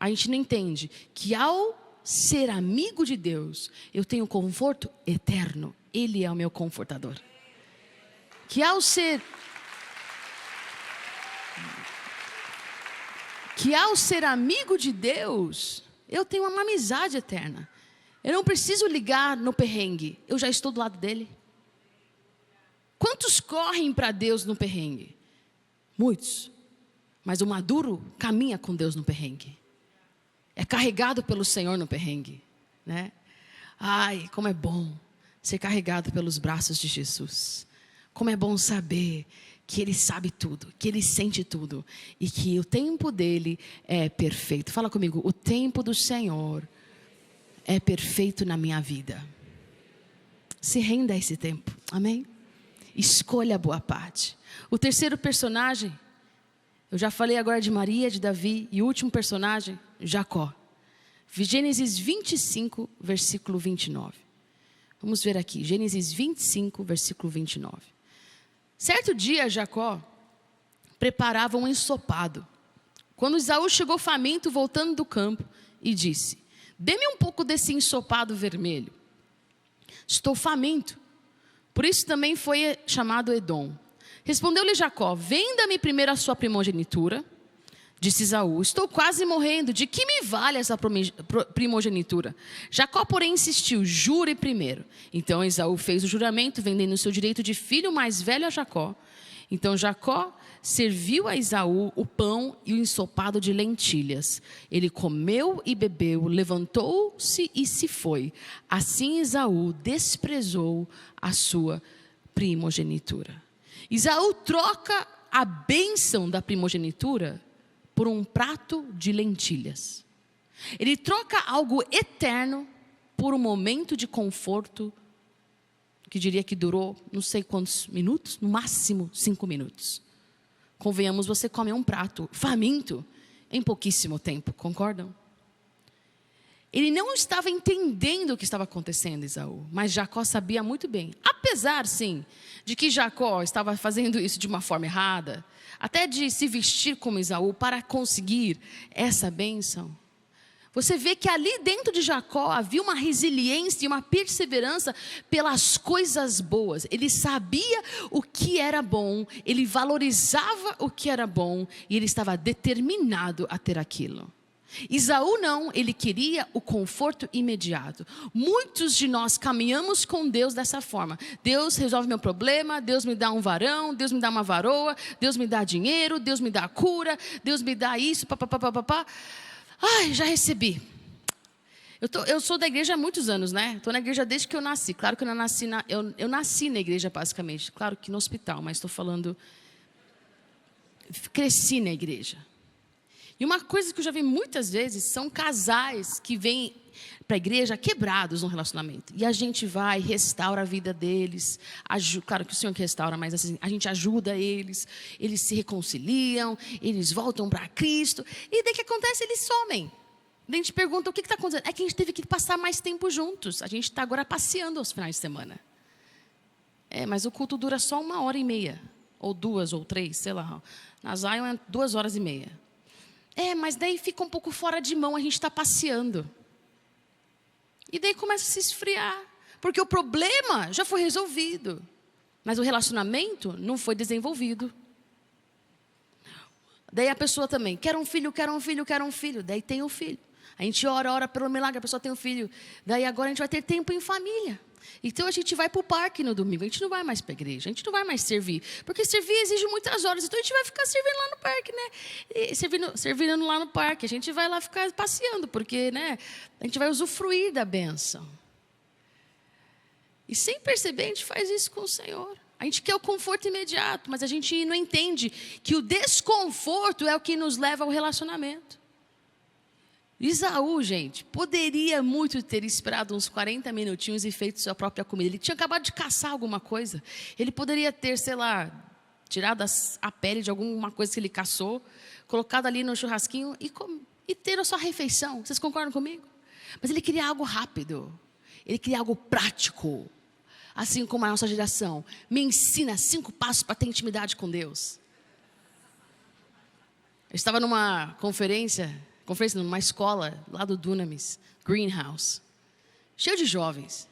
A gente não entende que ao ser amigo de Deus, eu tenho conforto eterno. Ele é o meu confortador. Que ao ser amigo de Deus, eu tenho uma amizade eterna. Eu não preciso ligar no perrengue, eu já estou do lado dele. Quantos correm para Deus no perrengue? Muitos. Mas o maduro caminha com Deus no perrengue. É carregado pelo Senhor no perrengue, né? Ai, como é bom ser carregado pelos braços de Jesus. Como é bom saber que Ele sabe tudo, que Ele sente tudo e que o tempo dele é perfeito. Fala comigo, o tempo do Senhor é perfeito na minha vida. Se renda a esse tempo, amém? Escolha a boa parte. O terceiro personagem, eu já falei agora de Maria, de Davi, e o último personagem, Jacó. Gênesis 25, versículo 29. Vamos ver aqui, Gênesis 25, versículo 29. Certo dia, Jacó preparava um ensopado, quando Esaú chegou faminto, voltando do campo, e disse: dê-me um pouco desse ensopado vermelho. Estou faminto. Por isso também foi chamado Edom. Respondeu-lhe Jacó: venda-me primeiro a sua primogenitura. Disse Esaú: estou quase morrendo, de que me vale essa primogenitura? Jacó, porém, insistiu: jure primeiro. Então Esaú fez o juramento, vendendo o seu direito de filho mais velho a Jacó. Então Jacó serviu a Esaú o pão e o ensopado de lentilhas. Ele comeu e bebeu, levantou-se e se foi. Assim Esaú desprezou a sua primogenitura. Esaú troca a bênção da primogenitura por um prato de lentilhas. Ele troca algo eterno por um momento de conforto, que diria que durou não sei quantos minutos, no máximo 5 minutos. Convenhamos, você come um prato faminto em pouquíssimo tempo, concordam? Ele não estava entendendo o que estava acontecendo, Esaú, mas Jacó sabia muito bem. Apesar, sim, de que Jacó estava fazendo isso de uma forma errada, até de se vestir como Esaú para conseguir essa bênção, você vê que ali dentro de Jacó havia uma resiliência e uma perseverança pelas coisas boas. Ele sabia o que era bom, ele valorizava o que era bom e ele estava determinado a ter aquilo. Esaú não, ele queria o conforto imediato. Muitos de nós caminhamos com Deus dessa forma. Deus resolve meu problema, Deus me dá um varão, Deus me dá uma varoa, Deus me dá dinheiro, Deus me dá cura, Deus me dá isso, papapá. Ai, já recebi. Eu sou da igreja há muitos anos, né? Estou na igreja desde que eu nasci. Claro que eu não nasci eu nasci na igreja basicamente. Claro que no hospital, mas estou falando... Cresci na igreja. E uma coisa que eu já vi muitas vezes são casais que vêm para a igreja quebrados no relacionamento. E a gente vai, restaura a vida deles. Claro que o Senhor que restaura, mas assim, a gente ajuda eles. Eles se reconciliam, eles voltam para Cristo. E daí o que acontece? Eles somem. Daí a gente pergunta, o que está acontecendo? É que a gente teve que passar mais tempo juntos. A gente está agora passeando aos finais de semana. Mas o culto dura só 1h30. Ou 2 ou 3, sei lá. Na Zion é 2h30. Mas daí fica um pouco fora de mão, a gente está passeando. E daí começa a se esfriar. Porque o problema já foi resolvido. Mas o relacionamento não foi desenvolvido. Daí a pessoa também, quer um filho. Daí tem o filho. A gente ora pelo milagre, a pessoa tem um filho. Daí agora a gente vai ter tempo em família. Então a gente vai para o parque no domingo. A gente não vai mais para a igreja, a gente não vai mais servir. Porque servir exige muitas horas. Então a gente vai ficar servindo lá no parque, né? E servindo lá no parque. A gente vai lá ficar passeando, porque, né, a gente vai usufruir da bênção. E sem perceber, a gente faz isso com o Senhor. A gente quer o conforto imediato, mas a gente não entende que o desconforto é o que nos leva ao relacionamento. Esaú, gente, poderia muito ter esperado uns 40 minutinhos e feito sua própria comida. Ele tinha acabado de caçar alguma coisa. Ele poderia ter, sei lá, tirado a pele de alguma coisa que ele caçou, colocado ali no churrasquinho e ter a sua refeição. Vocês concordam comigo? Mas ele queria algo rápido. Ele queria algo prático. Assim como a nossa geração. Me ensina 5 passos para ter intimidade com Deus. Eu estava numa conferência conferência numa escola lá do Dunamis, Greenhouse, cheio de jovens.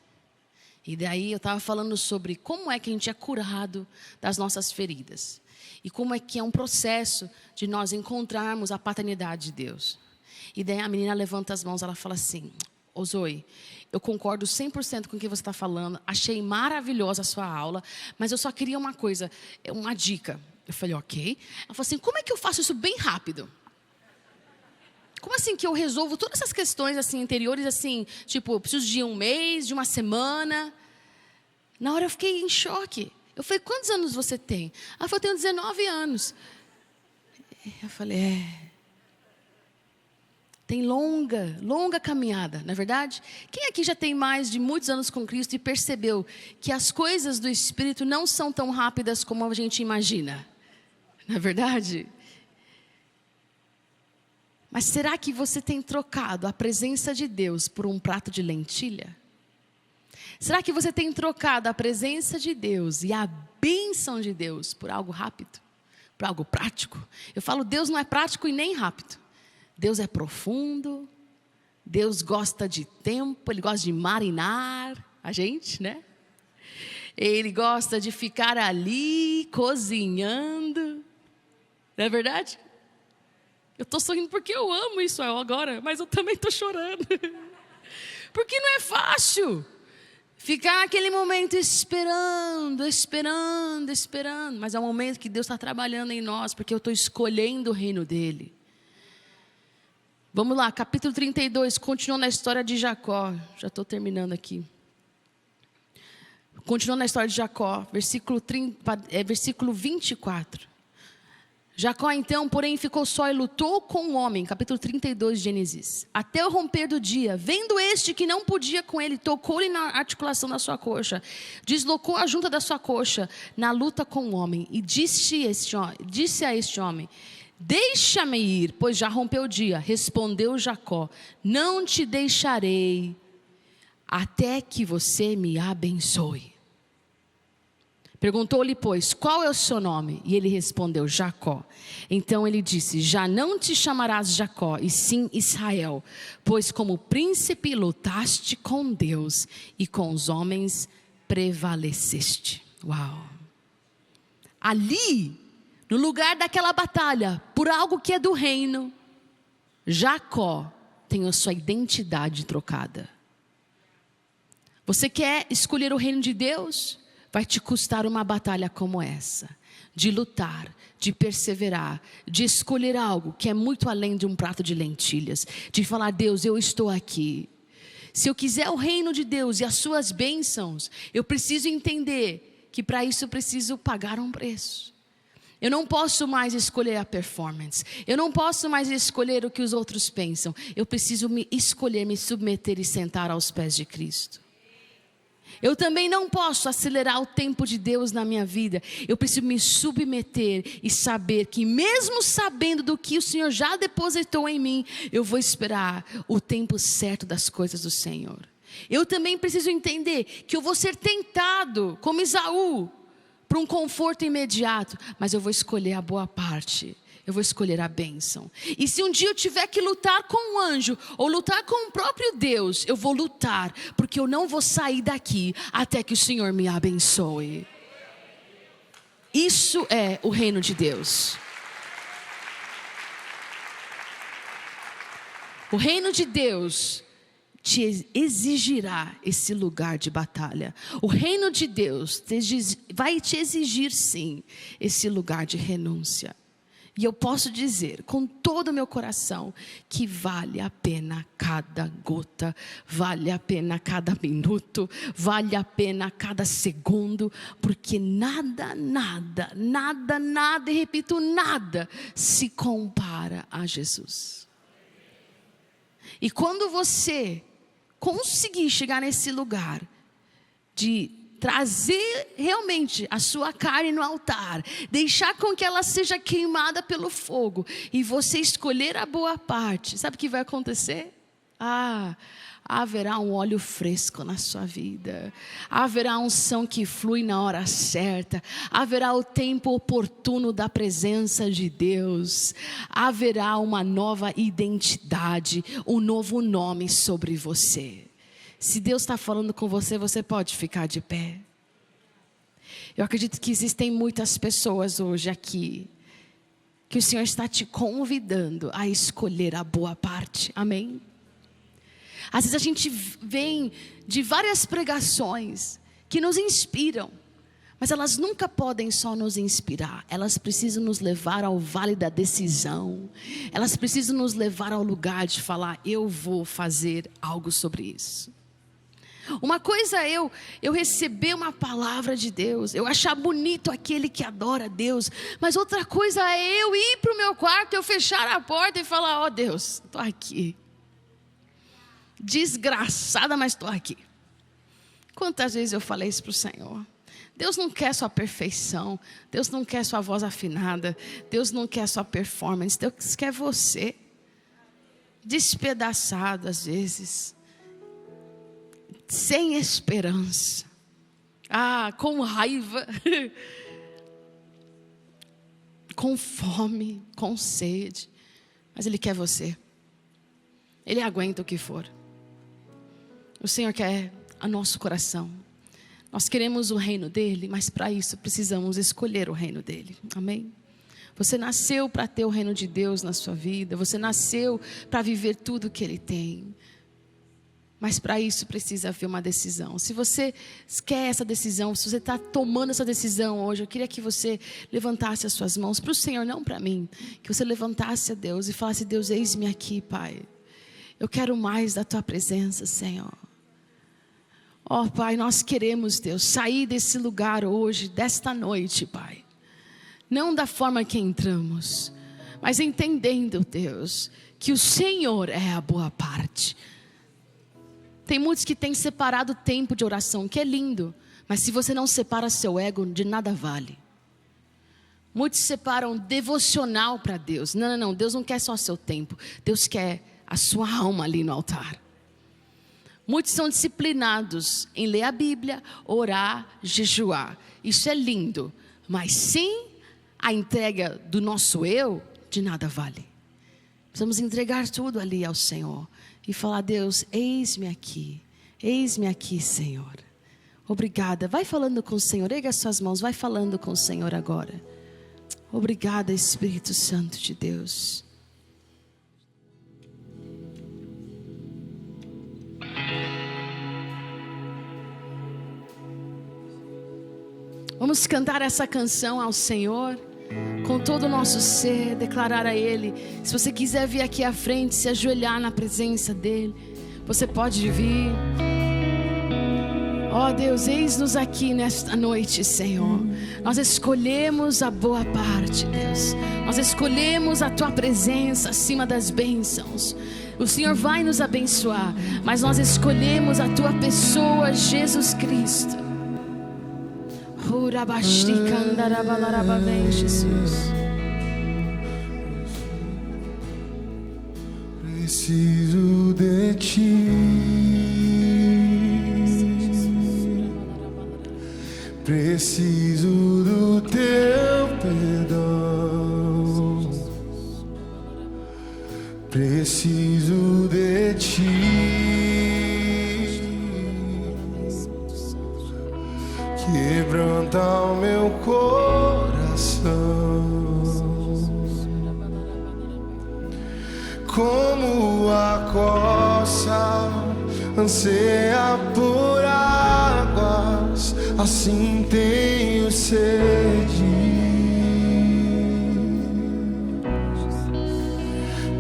E daí eu estava falando sobre como é que a gente é curado das nossas feridas. E como é que é um processo de nós encontrarmos a paternidade de Deus. E daí a menina levanta as mãos, ela fala assim: ô Zoe, eu concordo 100% com o que você está falando, achei maravilhosa a sua aula, mas eu só queria uma coisa, uma dica. Eu falei, ok. Ela falou assim, como é que eu faço isso bem rápido? Como assim que eu resolvo todas essas questões assim, interiores, assim, tipo, eu preciso de um mês, de uma semana? Na hora eu fiquei em choque. Eu falei, quantos anos você tem? Ela falou, eu tenho 19 anos. Eu falei, tem longa caminhada, não é verdade? Quem aqui já tem mais de muitos anos com Cristo e percebeu que as coisas do Espírito não são tão rápidas como a gente imagina? Não é verdade? Mas será que você tem trocado a presença de Deus por um prato de lentilha? Será que você tem trocado a presença de Deus e a bênção de Deus por algo rápido? Por algo prático? Eu falo, Deus não é prático e nem rápido. Deus é profundo. Deus gosta de tempo, Ele gosta de marinar a gente, né? Ele gosta de ficar ali cozinhando. Não é verdade? Eu estou sorrindo porque eu amo isso agora, mas eu também estou chorando. Porque não é fácil ficar naquele momento esperando. Mas é um momento que Deus está trabalhando em nós, porque eu estou escolhendo o reino dEle. Vamos lá, capítulo 32, continuando na história de Jacó. Já estou terminando aqui. Continuando na história de Jacó, versículo 24. Jacó então, porém, ficou só e lutou com o homem, capítulo 32 de Gênesis. Até o romper do dia, vendo este que não podia com ele, tocou-lhe na articulação da sua coxa, deslocou a junta da sua coxa na luta com o homem. E disse a este homem, deixa-me ir, pois já rompeu o dia. Respondeu Jacó, não te deixarei, até que você me abençoe. Perguntou-lhe, pois, qual é o seu nome? E ele respondeu, Jacó. Então ele disse, já não te chamarás Jacó, e sim Israel, pois como príncipe lutaste com Deus e com os homens prevaleceste. Uau! Ali, no lugar daquela batalha, por algo que é do reino, Jacó tem a sua identidade trocada. Você quer escolher o reino de Deus? Vai te custar uma batalha como essa, de lutar, de perseverar, de escolher algo que é muito além de um prato de lentilhas, de falar, Deus, eu estou aqui. Se eu quiser o reino de Deus e as suas bênçãos, eu preciso entender que para isso eu preciso pagar um preço. Eu não posso mais escolher a performance, eu não posso mais escolher o que os outros pensam, eu preciso escolher me submeter e sentar aos pés de Cristo. Eu também não posso acelerar o tempo de Deus na minha vida. Eu preciso me submeter e saber que mesmo sabendo do que o Senhor já depositou em mim, eu vou esperar o tempo certo das coisas do Senhor. Eu também preciso entender que eu vou ser tentado, como Esaú, para um conforto imediato, mas eu vou escolher a boa parte. Eu vou escolher a bênção. E se um dia eu tiver que lutar com um anjo, ou lutar com o próprio Deus, eu vou lutar, porque eu não vou sair daqui até que o Senhor me abençoe. Isso é o reino de Deus. O reino de Deus te exigirá esse lugar de batalha. O reino de Deus vai te exigir sim, esse lugar de renúncia. E eu posso dizer com todo o meu coração que vale a pena cada gota, vale a pena cada minuto, vale a pena cada segundo, porque nada, e repito, nada se compara a Jesus. E quando você conseguir chegar nesse lugar de trazer realmente a sua carne no altar, deixar com que ela seja queimada pelo fogo, e você escolher a boa parte, sabe o que vai acontecer? haverá um óleo fresco na sua vida, haverá unção que flui na hora certa, haverá o tempo oportuno da presença de Deus, haverá uma nova identidade, um novo nome sobre você. Se Deus está falando com você, você pode ficar de pé. Eu acredito que existem muitas pessoas hoje aqui, que o Senhor está te convidando a escolher a boa parte, amém? Às vezes a gente vem de várias pregações que nos inspiram, mas elas nunca podem só nos inspirar, elas precisam nos levar ao vale da decisão, elas precisam nos levar ao lugar de falar, eu vou fazer algo sobre isso. Uma coisa é eu receber uma palavra de Deus, eu achar bonito aquele que adora a Deus, mas outra coisa é eu ir para o meu quarto, eu fechar a porta e falar, ó Deus, estou aqui. Desgraçada, mas estou aqui. Quantas vezes eu falei isso para o Senhor? Deus não quer sua perfeição, Deus não quer sua voz afinada, Deus não quer sua performance, Deus quer você despedaçado às vezes, sem esperança, com raiva, com fome, com sede, mas Ele quer você, Ele aguenta o que for. O Senhor quer o nosso coração. Nós queremos o reino dEle, mas para isso precisamos escolher o reino dEle. Amém? Você nasceu para ter o reino de Deus na sua vida. Você nasceu para viver tudo que Ele tem. Mas para isso precisa haver uma decisão. Se você quer essa decisão, se você está tomando essa decisão hoje, eu queria que você levantasse as suas mãos para o Senhor, não para mim. Que você levantasse a Deus e falasse, Deus, eis-me aqui, Pai. Eu quero mais da Tua presença, Senhor. Ó Pai, nós queremos, Deus, sair desse lugar hoje, desta noite, Pai. Não da forma que entramos, mas entendendo, Deus, que o Senhor é a boa parte. Tem muitos que têm separado tempo de oração, que é lindo, mas se você não separa seu ego, de nada vale. Muitos separam devocional para Deus. Não, Deus não quer só seu tempo, Deus quer a sua alma ali no altar. Muitos são disciplinados em ler a Bíblia, orar, jejuar. Isso é lindo, mas sem a entrega do nosso eu, de nada vale. Precisamos entregar tudo ali ao Senhor e falar, Deus, eis-me aqui, Senhor. Obrigada, vai falando com o Senhor, erga as suas mãos, vai falando com o Senhor agora. Obrigada, Espírito Santo de Deus. Vamos cantar essa canção ao Senhor, com todo o nosso ser, declarar a Ele. Se você quiser vir aqui à frente, se ajoelhar na presença dEle, você pode vir. Ó Deus, eis-nos aqui nesta noite, Senhor. Nós escolhemos a boa parte, Deus. Nós escolhemos a Tua presença acima das bênçãos. O Senhor vai nos abençoar, mas nós escolhemos a Tua pessoa, Jesus Cristo. Jesus. Preciso de Ti, preciso do Teu perdão, preciso de Ti. Quebranta o meu coração, como a coça anseia por águas, assim tenho sede.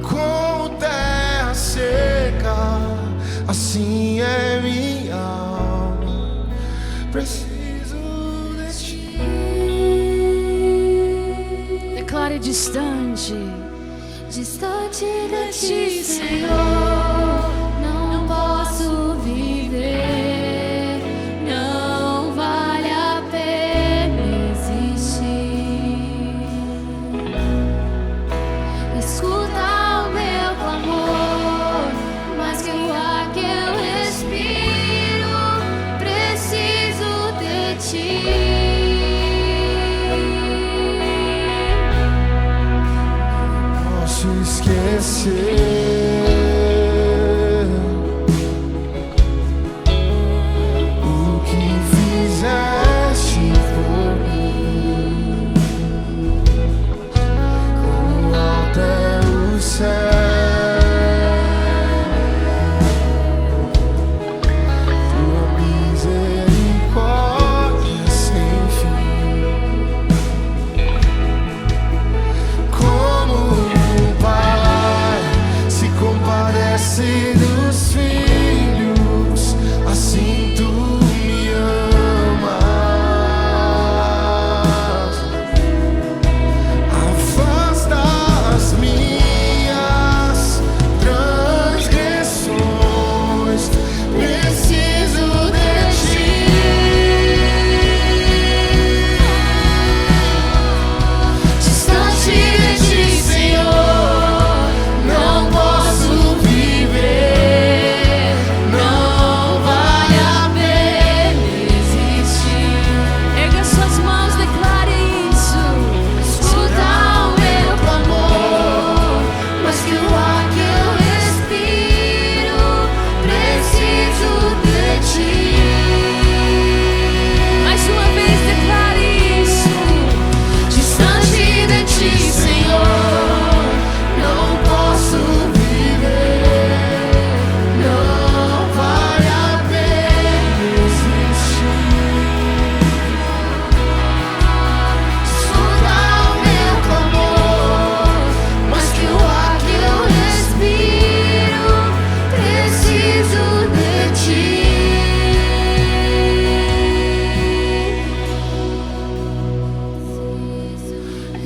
Como terra seca, assim é minha alma. Preciso Declare distante, distante de Ti, Senhor, não posso viver, não vale a pena existir. Escuta o meu clamor, mais que o ar que eu o que fizeste por mim, como alto é o céu. Dos filhos, assim tu me amas. Afasta as minhas transgressões, preciso de ti. Distante de ti, Senhor, não posso.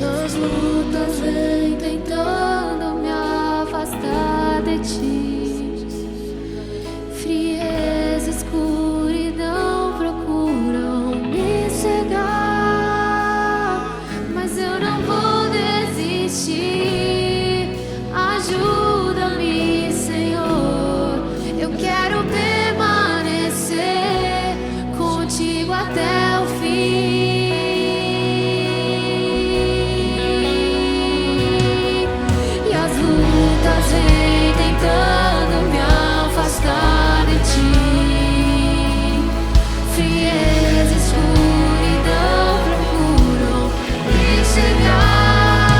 As lutas vêm tentando me afastar de ti. Frieza, escuridão procuram me cegar, mas eu não vou desistir. Ajuda-me, Senhor. Eu quero permanecer contigo até o fim. Vem tentando me afastar de ti. Frieza, escuridão procuram me cegar,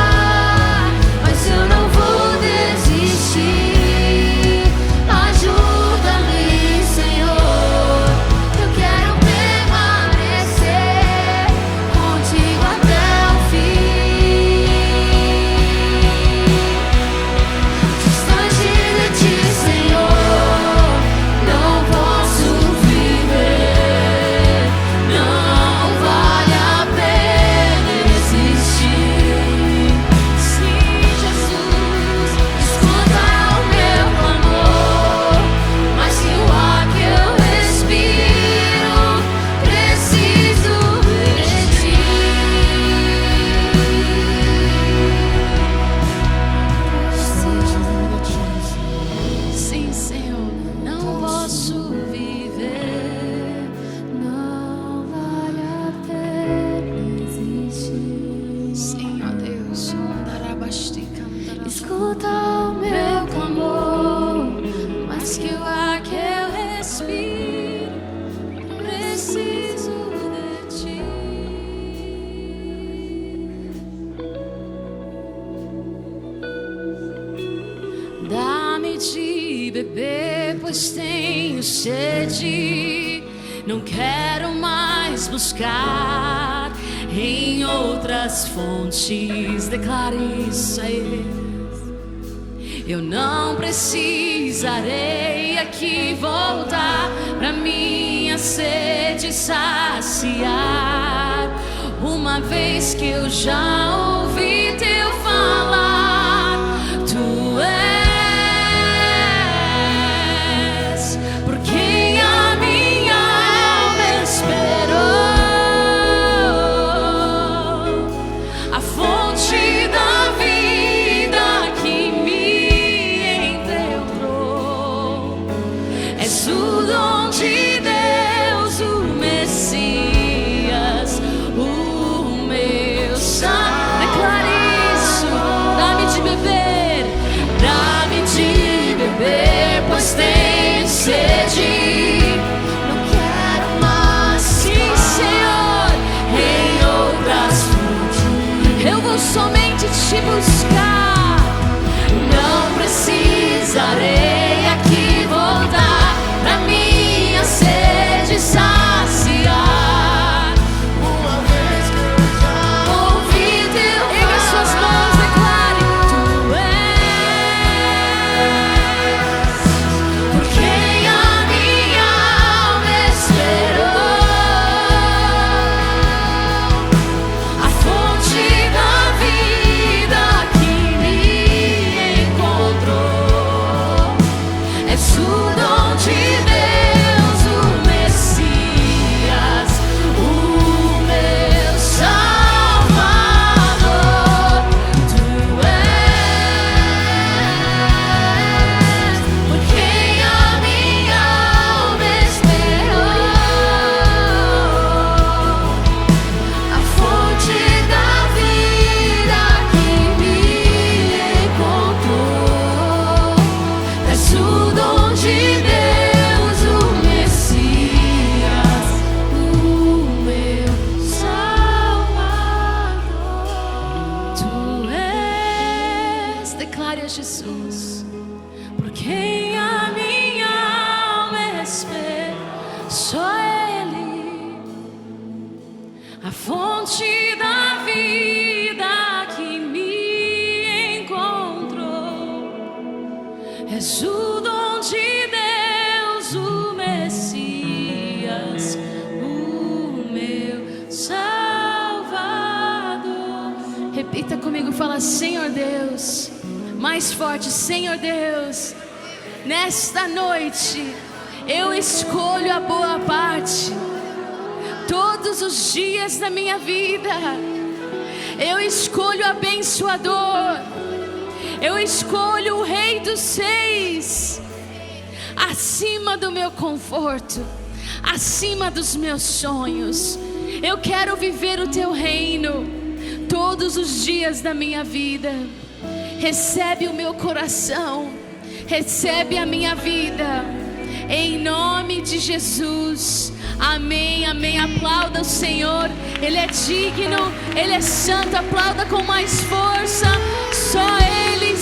mas eu não vou desistir. Ajuda-me, Senhor. Eu quero permanecer contigo até o fim. Senhor, não posso viver, não vale a pena existir. Sim, Jesus, escuta o meu clamor, mas que o ar que eu respiro, preciso de ti. Sim, Senhor, não posso viver, não vale a pena existir. Sim, ó Deus, escuta o meu clamor, mas que o ar que eu respiro, preciso de ti. Dá-me de beber, pois tenho sede. Não quero mais buscar em outras fontes. Declare isso a eles. Eu não precisarei aqui voltar pra minha sede saciar, uma vez que eu já ouvi teu falar. Tu és por quem a minha alma esperou, a fonte da vida que me encontrou. És o dom de Deus, o Messias, o meu santo. Declare te buscar. Não precisarei aqui voltar pra minha sede saciar. Uma vez que eu já ouvi teu falar, erga suas mãos, declare: Tu és por quem a minha alma esperou, a fonte da vida que me encontrou. És o dom de Deus, o Messias, o meu Salvador. Tu és por quem a minha alma esperou, a fonte da vida que me encontrou. És o dom de Deus, o Messias, o meu Salvador. Tu és, declare a Jesus, Por quem a minha alma espera, só Ele, a fonte da vida que me encontrou. És o dom de Deus, o Messias, o meu Salvador. repita comigo, fala: Senhor Deus. Mais forte: Senhor Deus, nesta noite eu escolho a boa parte. Todos os dias da minha vida eu escolho o abençoador. Eu escolho o Rei dos Reis acima do meu conforto, acima dos meus sonhos. Eu quero viver o teu reino todos os dias da minha vida. Recebe o meu coração, recebe a minha vida, em nome de Jesus. Amém, amém. Aplauda o Senhor, Ele é digno, Ele é santo. Aplauda com mais força. Só Ele